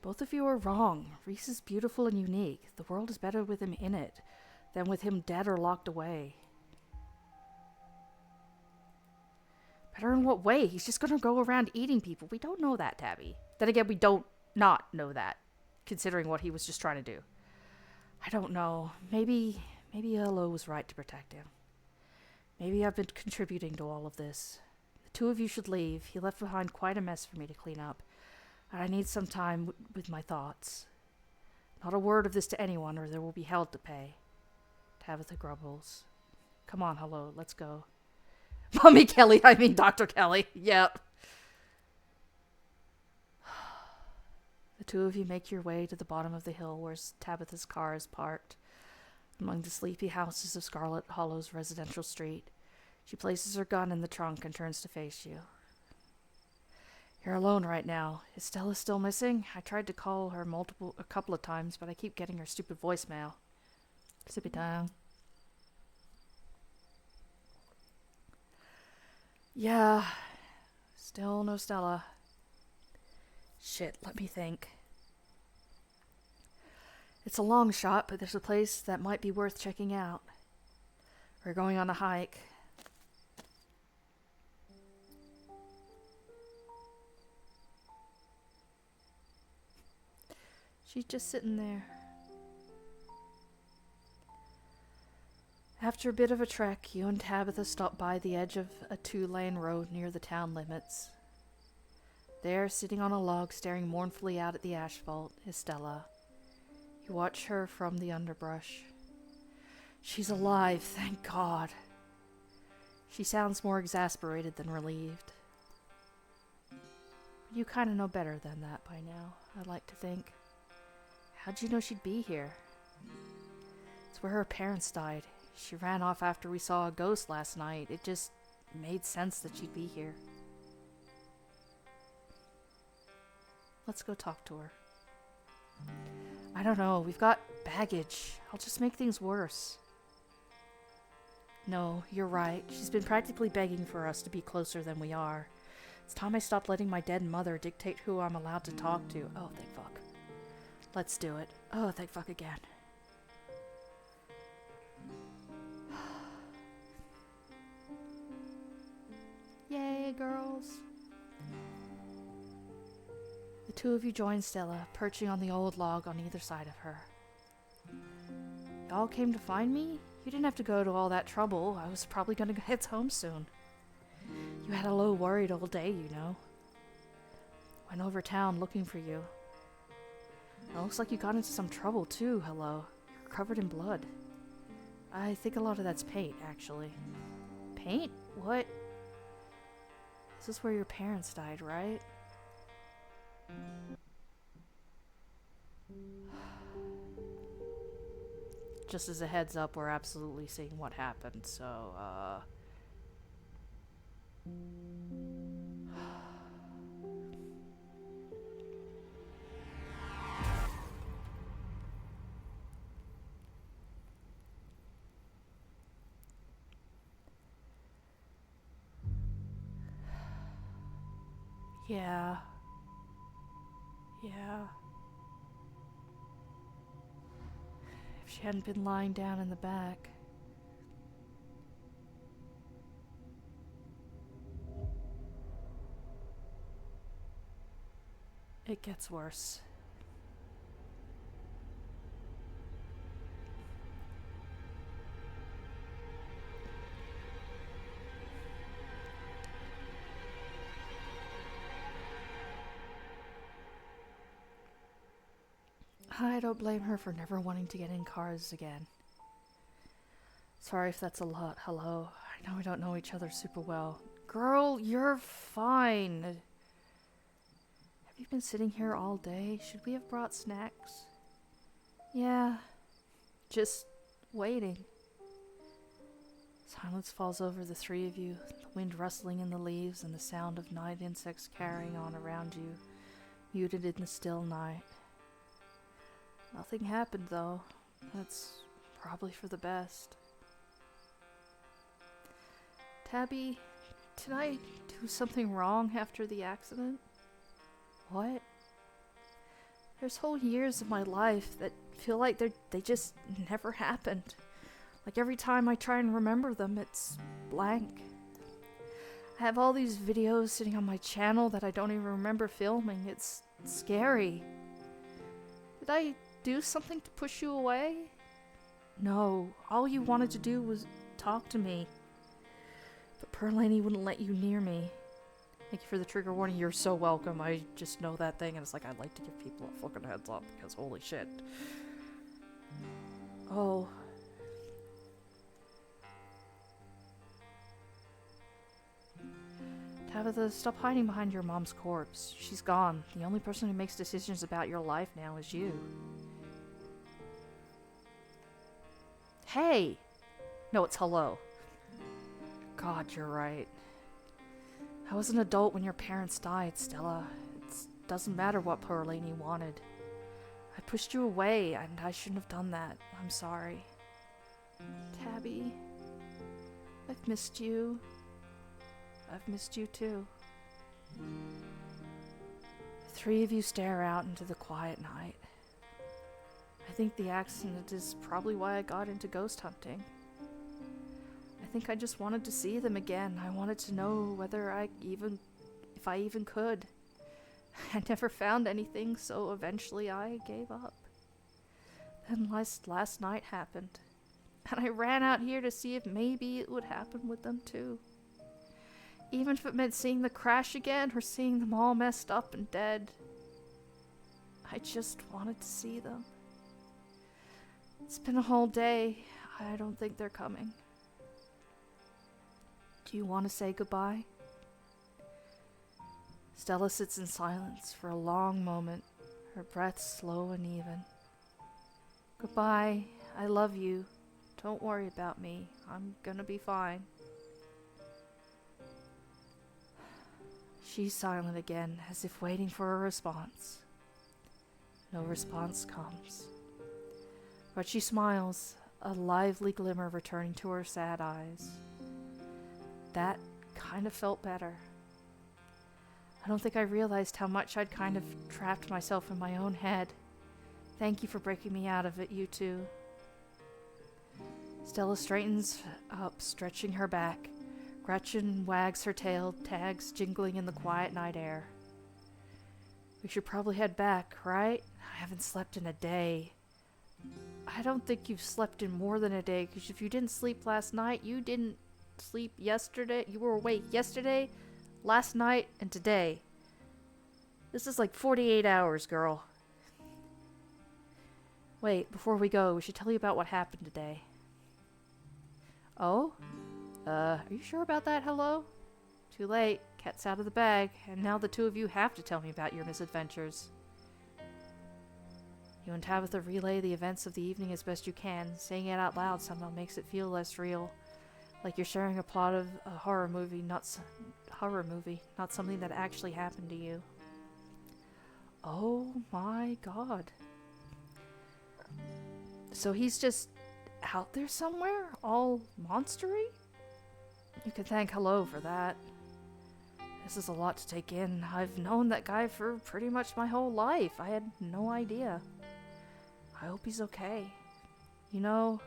Both of you are wrong. Reese is beautiful and unique. The world is better with him in it than with him dead or locked away. Better in what way? He's just gonna go around eating people. We don't know that, Tabby. Then again, we don't not know that, considering what he was just trying to do. I don't know. Maybe Elo was right to protect him. Maybe I've been contributing to all of this. The two of you should leave. He left behind quite a mess for me to clean up. And I need some time with my thoughts. Not a word of this to anyone, or there will be hell to pay. Tabitha grumbles. Come on, hello, let's go. Mommy Kelly, I mean Dr. Kelly. Yep. The two of you make your way to the bottom of the hill where Tabitha's car is parked, among the sleepy houses of Scarlet Hollow's residential street. She places her gun in the trunk and turns to face you. You're alone right now. Is Stella still missing? I tried to call her a couple of times, but I keep getting her stupid voicemail. Sippy time. Yeah. Still no Stella. Shit, let me think. It's a long shot, but there's a place that might be worth checking out. We're going on a hike. She's just sitting there. After a bit of a trek, you and Tabitha stop by the edge of a 2-lane road near the town limits. There, sitting on a log, staring mournfully out at the asphalt, is Stella. You watch her from the underbrush. She's alive, thank God. She sounds more exasperated than relieved. But you kind of know better than that by now, I'd like to think. How'd you know she'd be here? It's where her parents died. She ran off after we saw a ghost last night. It just made sense that she'd be here. Let's go talk to her. I don't know, we've got baggage. I'll just make things worse. No, you're right. She's been practically begging for us to be closer than we are. It's time I stopped letting my dead mother dictate who I'm allowed to talk to. Oh, thank fuck. Let's do it. Oh, thank fuck again. Yay, girls. The two of you join Stella, perching on the old log on either side of her. Y'all came to find me? You didn't have to go to all that trouble. I was probably gonna head home soon. You had a low, worried old day, you know. Went over town looking for you. It looks like you got into some trouble too, hello. You're covered in blood. I think a lot of that's paint, actually. Paint? What? This is where your parents died, right? Just as a heads up, we're absolutely seeing what happened, so, Yeah. Yeah. If she hadn't been lying down in the back. It gets worse. I don't blame her for never wanting to get in cars again. Sorry if that's a lot. Hello. I know we don't know each other super well. Girl, you're fine. Have you been sitting here all day? Should we have brought snacks? Yeah. Just waiting. Silence falls over the three of you, the wind rustling in the leaves and the sound of night insects carrying on around you, muted in the still night. Nothing happened, though. That's probably for the best. Tabby, did I do something wrong after the accident? What? There's whole years of my life that feel like they just never happened. Like every time I try and remember them, it's blank. I have all these videos sitting on my channel that I don't even remember filming. It's scary. Did I do something to push you away? No, all you wanted to do was talk to me. But Perlani wouldn't let you near me. Thank you for the trigger warning. You're so welcome. I just know that thing, and it's like I'd like to give people a fucking heads up because holy shit. Oh. Tabitha, stop hiding behind your mom's corpse. She's gone. The only person who makes decisions about your life now is you. Hey! No, it's hello. God, you're right. I was an adult when your parents died, Stella. It doesn't matter what poor Lainey wanted. I pushed you away, and I shouldn't have done that. I'm sorry. Tabby, I've missed you. I've missed you too. The three of you stare out into the quiet night. I think the accident is probably why I got into ghost hunting. I think I just wanted to see them again. I wanted to know whether if I even could. I never found anything, so eventually I gave up. Then last night happened, and I ran out here to see if maybe it would happen with them too. Even if it meant seeing the crash again or seeing them all messed up and dead. I just wanted to see them. It's been a whole day. I don't think they're coming. Do you want to say goodbye? Stella sits in silence for a long moment, her breath slow and even. Goodbye. I love you. Don't worry about me. I'm gonna be fine. She's silent again, as if waiting for a response. No response comes. But she smiles, a lively glimmer returning to her sad eyes. That kind of felt better. I don't think I realized how much I'd kind of trapped myself in my own head. Thank you for breaking me out of it, you two. Stella straightens up, stretching her back. Gretchen wags her tail, tags jingling in the quiet night air. We should probably head back, right? I haven't slept in a day. I don't think you've slept in more than a day, because if you didn't sleep last night, you didn't sleep yesterday. You were awake yesterday, last night, and today. This is like 48 hours, girl. Wait, before we go, we should tell you about what happened today. Oh? Are you sure about that, hello? Too late. Cat's out of the bag, and now the two of you have to tell me about your misadventures. You and Tabitha relay the events of the evening as best you can. Saying it out loud somehow makes it feel less real. Like you're sharing a plot of a horror movie, not something that actually happened to you. Oh my god. So he's just out there somewhere, all monstery? You can thank hello for that. This is a lot to take in. I've known that guy for pretty much my whole life. I had no idea. I hope he's okay. You know,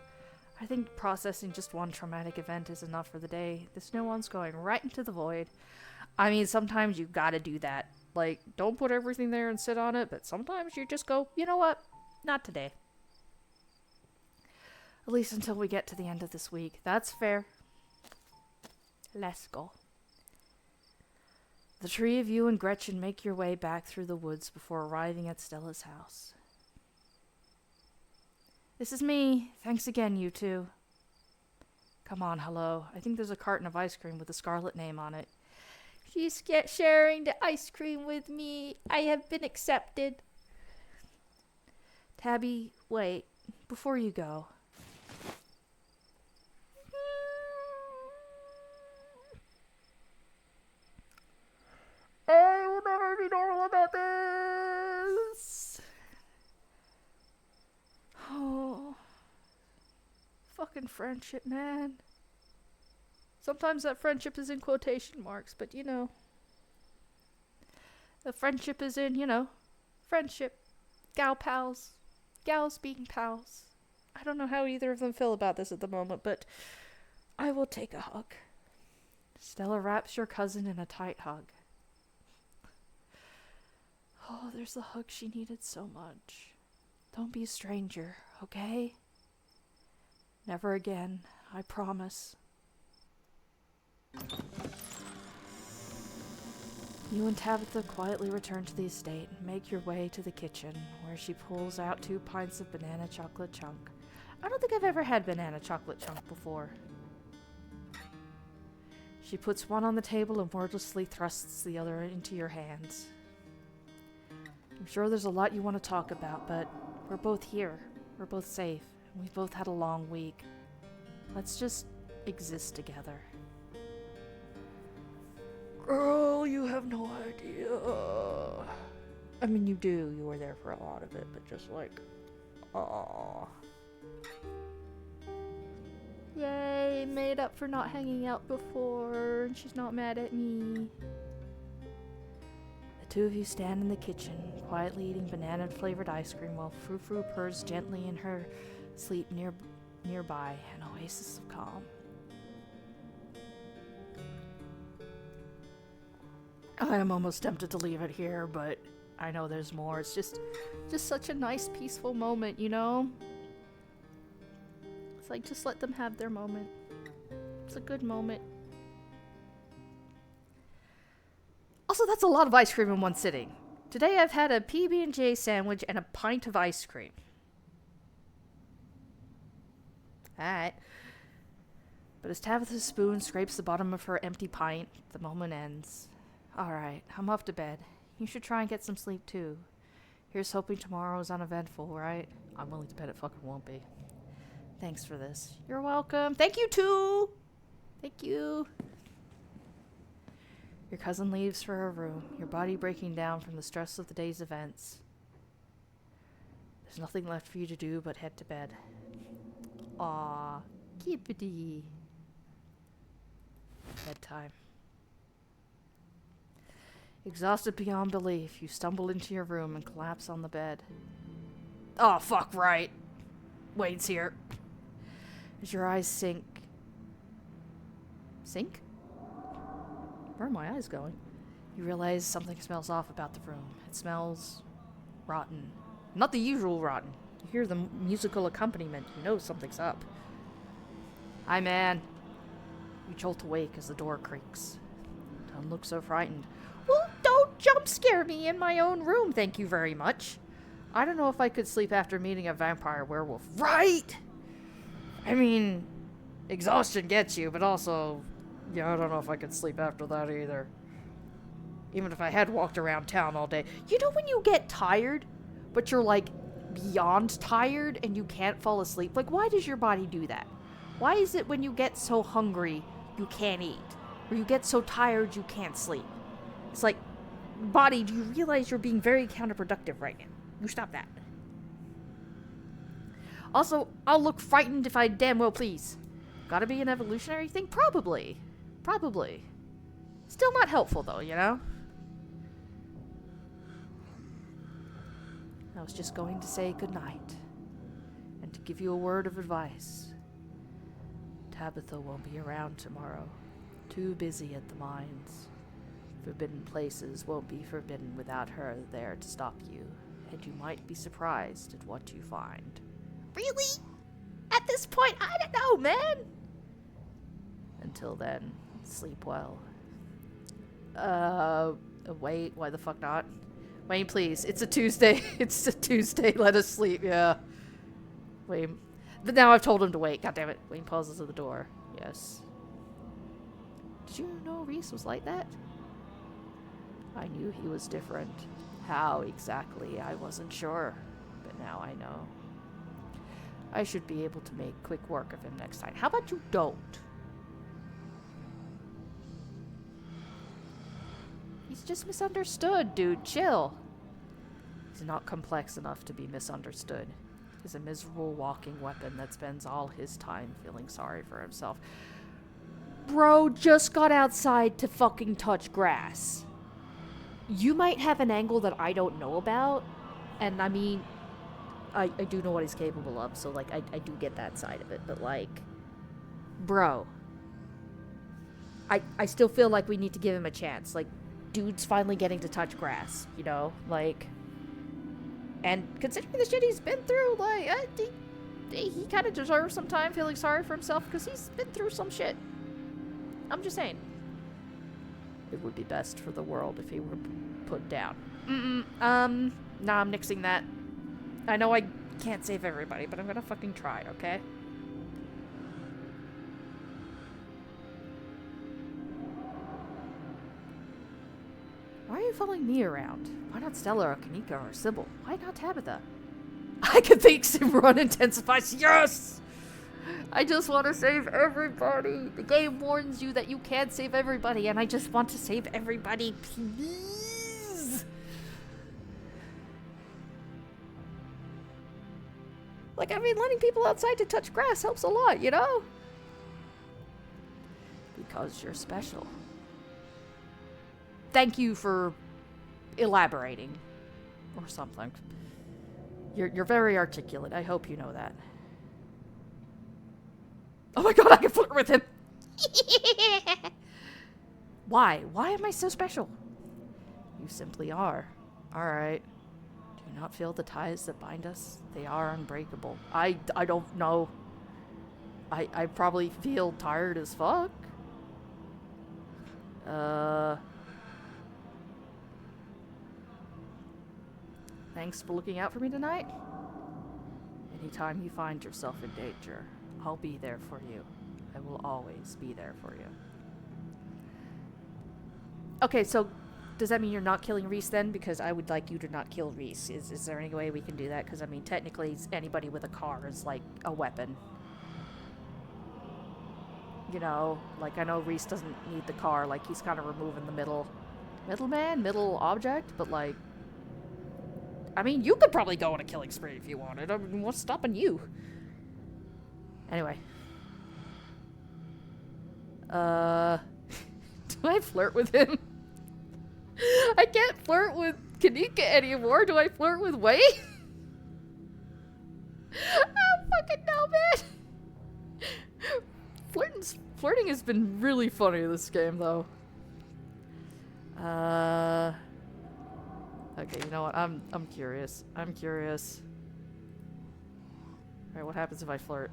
I think processing just one traumatic event is enough for the day. This new one's going right into the void. I mean, sometimes you gotta do that. Like, don't put everything there and sit on it, but sometimes you just go, you know what? Not today. At least until we get to the end of this week. That's fair. Let's go. The three of you and Gretchen make your way back through the woods before arriving at Stella's house. This is me. Thanks again, you two. Come on, hello. I think there's a carton of ice cream with a scarlet name on it. She's sharing the ice cream with me. I have been accepted. Tabby, wait. Before you go. I will never be normal about this. Oh. Fucking friendship, man. Sometimes that friendship is in quotation marks, but you know. The friendship is in, you know, friendship. Gal pals. Gals being pals. I don't know how either of them feel about this at the moment, but I will take a hug. Stella wraps your cousin in a tight hug. Oh, there's the hug she needed so much. Don't be a stranger, okay? Never again, I promise. You and Tabitha quietly return to the estate and make your way to the kitchen, where she pulls out 2 pints of banana chocolate chunk. I don't think I've ever had banana chocolate chunk before. She puts one on the table and wordlessly thrusts the other into your hands. I'm sure there's a lot you want to talk about, but we're both here. We're both safe, and we've both had a long week. Let's just exist together. Girl, you have no idea. I mean, you do. You were there for a lot of it, but just like, aww. Yay, made up for not hanging out before, and she's not mad at me. The two of you stand in the kitchen, quietly eating banana-flavored ice cream while Frou-Frou purrs gently in her sleep nearby, an oasis of calm. I am almost tempted to leave it here, but I know there's more. It's just such a nice, peaceful moment, you know? It's like, just let them have their moment. It's a good moment. Also, that's a lot of ice cream in one sitting. Today I've had a PB&J sandwich and a pint of ice cream. Alright. But as Tabitha's spoon scrapes the bottom of her empty pint, the moment ends. Alright, I'm off to bed. You should try and get some sleep too. Here's hoping tomorrow is uneventful, right? I'm willing to bet it fucking won't be. Thanks for this. You're welcome. Thank you too! Thank you. Your cousin leaves for her room, your body breaking down from the stress of the day's events. There's nothing left for you to do but head to bed. Aw, kippity. Bedtime. Exhausted beyond belief, you stumble into your room and collapse on the bed. Oh, fuck right. Wade's here. As your eyes sink. Sink? Where are my eyes going? You realize something smells off about the room. It smells rotten. Not the usual rotten. You hear the musical accompaniment. You know something's up. Hi, man. You jolt awake as the door creaks. Don't look so frightened. Well, don't jump scare me in my own room, thank you very much. I don't know if I could sleep after meeting a vampire werewolf. Right! I mean, exhaustion gets you, but also, yeah, I don't know if I could sleep after that either. Even if I had walked around town all day. You know when you get tired, but you're like beyond tired and you can't fall asleep? Like, why does your body do that? Why is it when you get so hungry, you can't eat? Or you get so tired, you can't sleep? It's like, body, do you realize you're being very counterproductive right now? You stop that. Also, I'll look frightened if I damn well please. Gotta be an evolutionary thing? Probably. Probably. Still not helpful though, you know? I was just going to say goodnight. And to give you a word of advice. Tabitha won't be around tomorrow. Too busy at the mines. Forbidden places won't be forbidden without her there to stop you. And you might be surprised at what you find. Really? At this point, I don't know, man! Until then, sleep well. Wait, why the fuck not? Wayne, please. It's a Tuesday. It's a Tuesday. Let us sleep, yeah. Wayne. But now I've told him to wait. God damn it. Wayne pauses at the door. Yes. Did you know Reese was like that? I knew he was different. How exactly, I wasn't sure. But now I know. I should be able to make quick work of him next time. How about you don't? He's just misunderstood, dude. Chill. He's not complex enough to be misunderstood. He's a miserable walking weapon that spends all his time feeling sorry for himself. Bro just got outside to fucking touch grass. You might have an angle that I don't know about. And I mean, I do know what he's capable of. So, like, I do get that side of it. But, like, bro. I still feel like we need to give him a chance. Like, dude's finally getting to touch grass, you know? Like, and considering the shit he's been through, like, he kind of deserves some time feeling sorry for himself because he's been through some shit. I'm just saying. It would be best for the world if he were put down. Nah, I'm nixing that. I know I can't save everybody, but I'm gonna fucking try, okay? Why are you following me around? Why not Stella or Kanika or Sybil? Why not Tabitha? I can think Run intensifies. Yes! I just want to save everybody. The game warns you that you can't save everybody, and I just want to save everybody. Please! Like, I mean, letting people outside to touch grass helps a lot, you know? Because you're special. Thank you for elaborating. Or something. You're very articulate. I hope you know that. Oh my god, I can flirt with him! Why? Why am I so special? You simply are. Alright. Do you not feel the ties that bind us? They are unbreakable. I don't know. I probably feel tired as fuck. Thanks for looking out for me tonight. Anytime you find yourself in danger, I'll be there for you. I will always be there for you. Okay, so does that mean you're not killing Reese then? Because I would like you to not kill Reese. Is there any way we can do that? Because, I mean, technically anybody with a car is, like, a weapon. You know, like, I know Reese doesn't need the car. Like, he's kind of removing the middle object, but, like, I mean, you could probably go on a killing spree if you wanted. I mean, what's stopping you? Anyway. Do I flirt with him? I can't flirt with Kanika anymore. Do I flirt with Wei? I don't fucking know, man. Flirting has been really funny in this game, though. Okay, you know what? I'm curious. I'm curious. Alright, what happens if I flirt?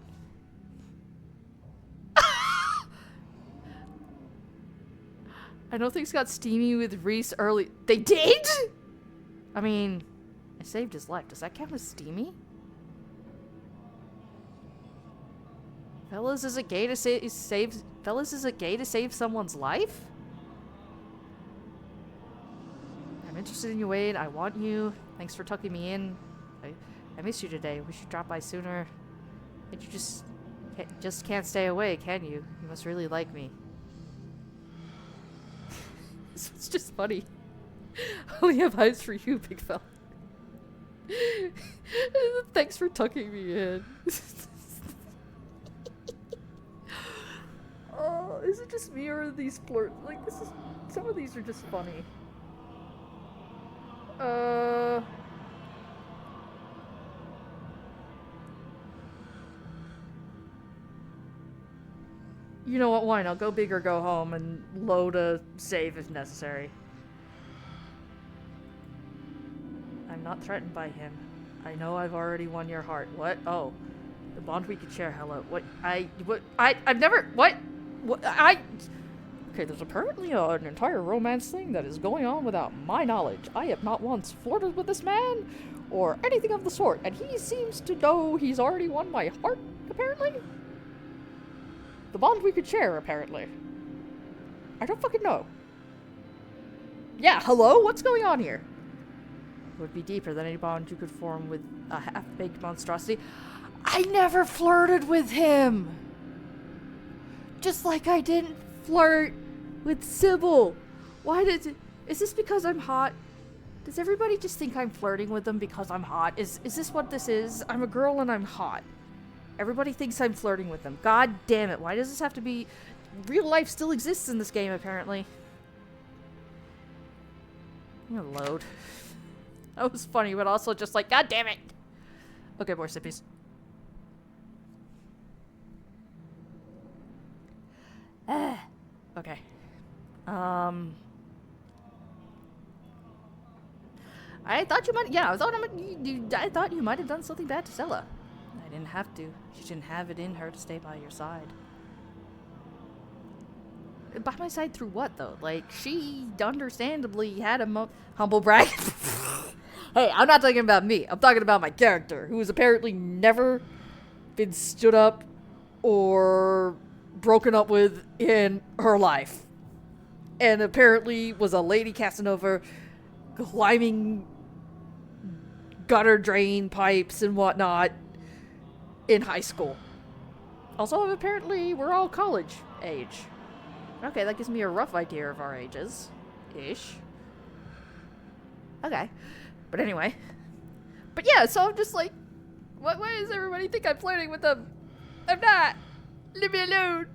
I know things got steamy with Reese early. They did?! I mean, I saved his life. Does that count as steamy? Fellas, is it gay to Fellas, is it gay to save someone's life? I'm interested in you, Wade. I want you. Thanks for tucking me in. I miss you today. Wish you'd drop by sooner. But you just can't stay away, can you? You must really like me. It's just funny. I only have eyes for you, big fella. Thanks for tucking me in. Oh, is it just me or are these flirt? Like, some of these are just funny. You know what, why not? Go big or go home and load a save if necessary. I'm not threatened by him. I know I've already won your heart. What? Oh. The bond we could share, hello. I've never, what? Okay, there's apparently an entire romance thing that is going on without my knowledge. I have not once flirted with this man, or anything of the sort, and he seems to know he's already won my heart, apparently? The bond we could share, apparently. I don't fucking know. Yeah, hello? What's going on here? It would be deeper than any bond you could form with a half-baked monstrosity. I never flirted with him! Just like I didn't flirt with Sybil. Why did it... Is this because I'm hot? Does everybody just think I'm flirting with them because I'm hot? Is this what this is? I'm a girl and I'm hot. Everybody thinks I'm flirting with them. God damn it. Why does this have to be... Real life still exists in this game, apparently. I'm gonna load. That was funny, but also just like, God damn it! Okay, more sippies. Okay. I thought you might... Yeah, I thought you might have done something bad to Stella. I didn't have to. She didn't have it in her to stay by your side. By my side through what, though? Like, she understandably had a humble brag. Hey, I'm not talking about me. I'm talking about my character, who has apparently never been stood up or broken up with in her life. And apparently was a lady Casanova climbing gutter drain pipes and whatnot in high school. Also, apparently, we're all college age. Okay, that gives me a rough idea of our ages. Ish. Okay. But anyway. But yeah, so I'm just like, why does everybody think I'm flirting with them? I'm not. Leave me alone.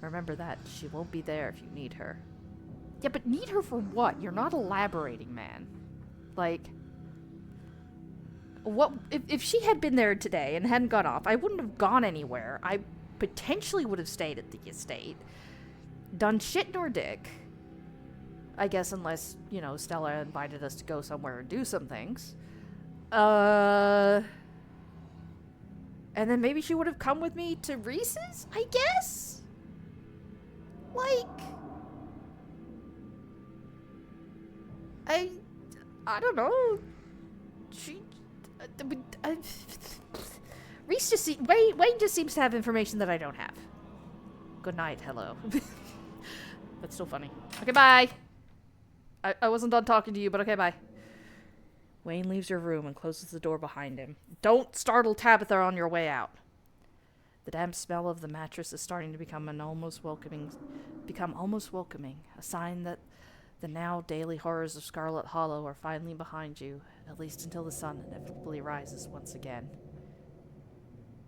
Remember that. She won't be there if you need her. Yeah, but need her for what? You're not elaborating, man. Like... What if she had been there today and hadn't gone off? I wouldn't have gone anywhere. I potentially would have stayed at the estate, done shit nor dick. I guess unless, you know, Stella invited us to go somewhere and do some things. And then maybe she would have come with me to Reese's, I guess? Like... I don't know. Reese just Wayne just seems to have information that I don't have. Good night, hello. That's still funny. Okay, bye. I wasn't done talking to you, but okay, bye. Wayne leaves your room and closes the door behind him. Don't startle Tabitha on your way out. The damp smell of the mattress is starting to become almost welcoming, a sign that The now daily horrors of Scarlet Hollow are finally behind you, at least until the sun inevitably rises once again.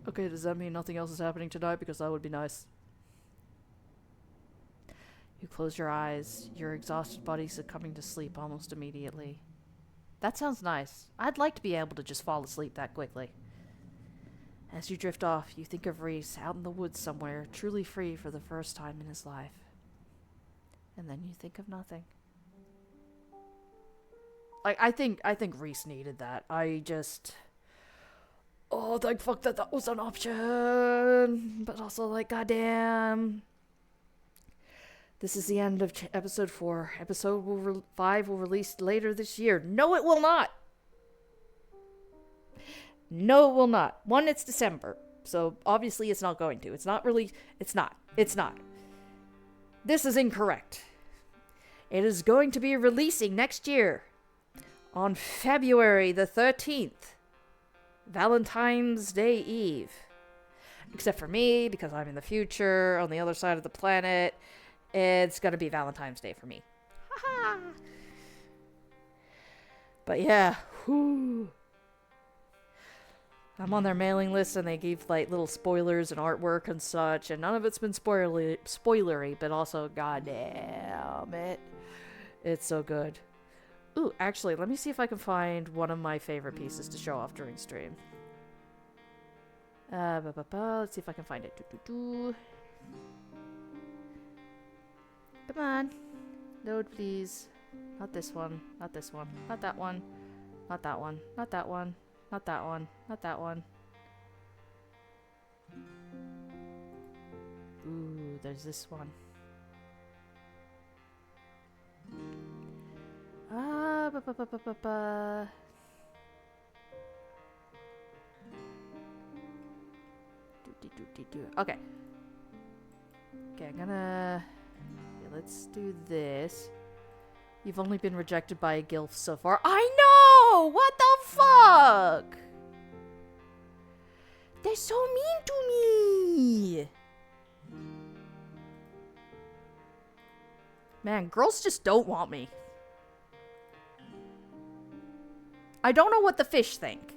Okay, does that mean nothing else is happening tonight? Because that would be nice. You close your eyes, your exhausted body succumbing to sleep almost immediately. That sounds nice. I'd like to be able to just fall asleep that quickly. As you drift off, you think of Reese out in the woods somewhere, truly free for the first time in his life. And then you think of nothing. I think Reese needed that. Oh, thank fuck that was an option. But also, like, goddamn. This is the end of episode 4. Episode 5 will release later this year. No, it will not. No, it will not. One, it's December. So, obviously, it's not going to. It's not really... It's not. It's not. This is incorrect. It is going to be releasing next year. On February the 13th. Valentine's Day Eve. Except for me, because I'm in the future, on the other side of the planet. It's gonna be Valentine's Day for me. Haha! But yeah, whoo. I'm on their mailing list and they gave like little spoilers and artwork and such, and none of it's been spoilery, but also goddamn it. It's so good. Ooh, actually, let me see if I can find one of my favorite pieces to show off during stream. Let's see if I can find it. Come on. Load, please. Not this one. Not this one. Not that one. Not that one. Not that one. Not that one. Not that one. Ooh, there's this one. Okay. Okay, I'm gonna... Okay, let's do this. You've only been rejected by a gilf so far. I know! What the fuck? They're so mean to me! Man, girls just don't want me. I don't know what the fish think.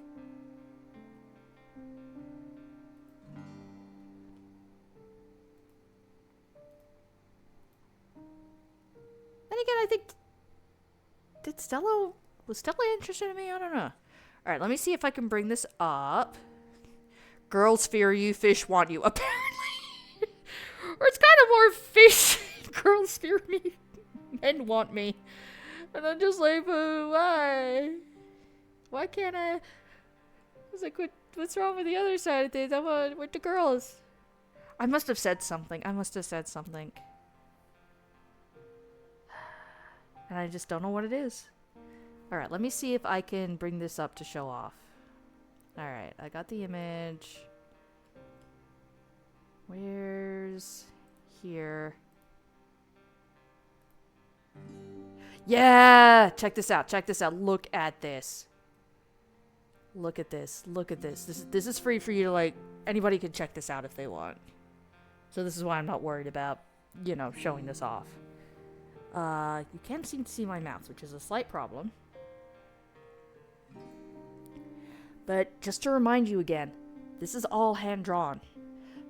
Then again, I think... Was Stella interested in me? I don't know. Alright, let me see if I can bring this up. Girls fear you, fish want you. Apparently. Or it's kind of more fish. Girls fear me. Men want me. And I'm just like, why? Why can't I? I was like, what's wrong with the other side of things? With the girls. I must have said something. And I just don't know what it is. Alright, let me see if I can bring this up to show off. Alright, I got the image. Where's... Here. Yeah! Check this out. Check this out. Look at this. Look at this. Look at this. This is free for you to, like... Anybody can check this out if they want. So this is why I'm not worried about, you know, showing this off. You can't seem to see my mouth, which is a slight problem. But just to remind you again, this is all hand-drawn.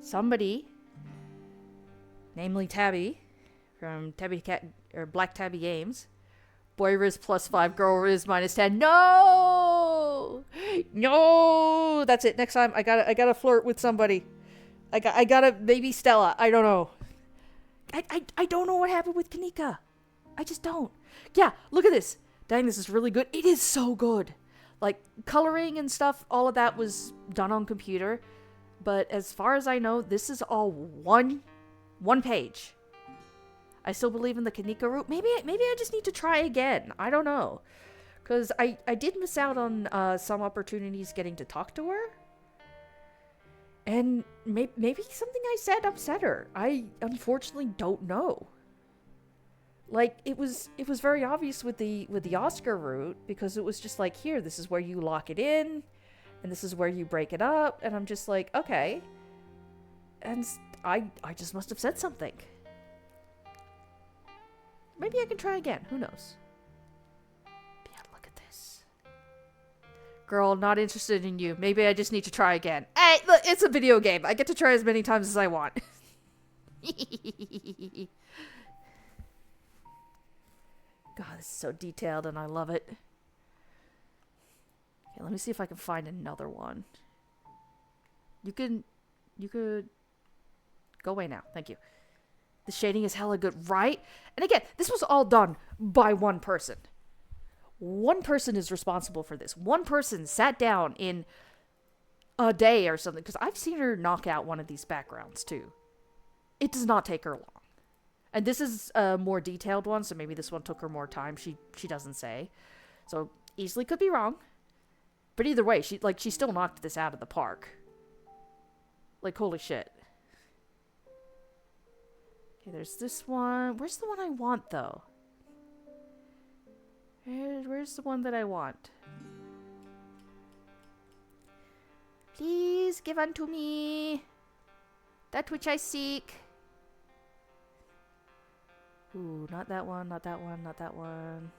Somebody, namely Tabby, from Tabby Cat or Black Tabby Games, boy Riz +5, girl Riz -10. No, no, that's it. Next time, I gotta flirt with somebody. I gotta maybe Stella. I don't know. I don't know what happened with Kanika. I just don't. Yeah, look at this. Dang, this is really good. It is so good. Like, coloring and stuff, all of that was done on computer. But as far as I know, this is all one page. I still believe in the Kanika route. Maybe I just need to try again. I don't know. Because I did miss out on some opportunities getting to talk to her. And maybe something I said upset her. I unfortunately don't know. Like, it was very obvious with the Oscar route, because it was just like, here, this is where you lock it in, and this is where you break it up, and I'm just like, okay. And I just must have said something. maybe I can try again. Who knows? But yeah, look at this. Girl, not interested in you. Maybe I just need to try again. Hey, look, it's a video game. I get to try as many times as I want. God, this is so detailed and I love it. Okay, let me see if I can find another one. You could go away now. Thank you. The shading is hella good, right? And again, this was all done by one person. One person is responsible for this. One person sat down in a day or something. Because I've seen her knock out one of these backgrounds too. It does not take her long. And this is a more detailed one, so maybe this one took her more time. She doesn't say. So easily could be wrong. But either way, she still knocked this out of the park. Like, holy shit. Okay, there's this one. Where's the one I want, though? Where's the one that I want? Please give unto me that which I seek. Ooh, not that one, not that one, not that one.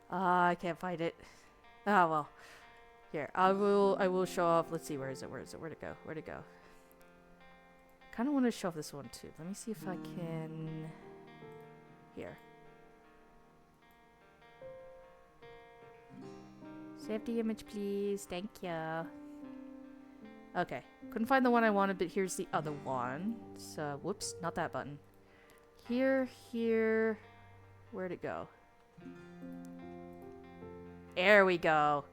I can't find it. Ah, well. Here, I will show off. Let's see, where is it? Where'd it go? Where'd it go? Kind of want to show off this one too. Let me see if I can. Here. Save the image, please. Thank you. Okay. Couldn't find the one I wanted, but here's the other one. So, whoops, not that button. Here. Where'd it go? There we go.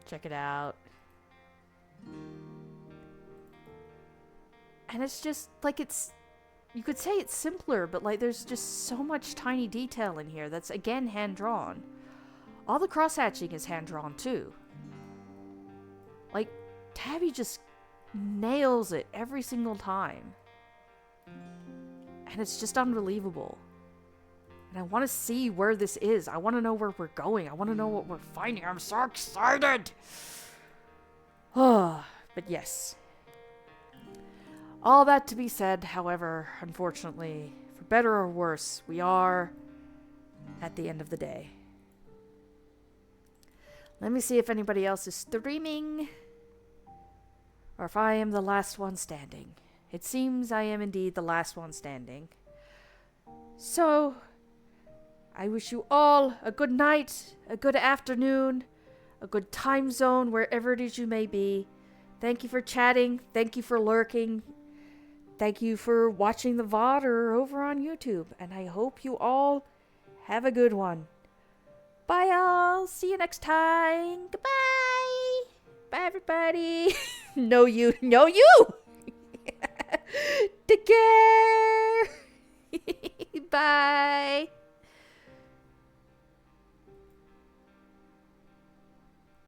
Check it out. And it's just, like, you could say it's simpler, but, like, there's just so much tiny detail in here that's, again, hand-drawn. All the cross-hatching is hand-drawn, too. Like, Tabby just nails it every single time. And it's just unbelievable. And I want to see where this is. I want to know where we're going. I want to know what we're finding. I'm so excited! Oh, but yes. All that to be said, however, unfortunately, for better or worse, we are at the end of the day. Let me see if anybody else is streaming, or if I am the last one standing. It seems I am indeed the last one standing. So, I wish you all a good night, a good afternoon, a good time zone, wherever it is you may be. Thank you for chatting. Thank you for lurking. Thank you for watching the VOD or over on YouTube. And I hope you all have a good one. Bye, all. See you next time. Goodbye. Bye, everybody. No, you. No, you. Take care. Bye.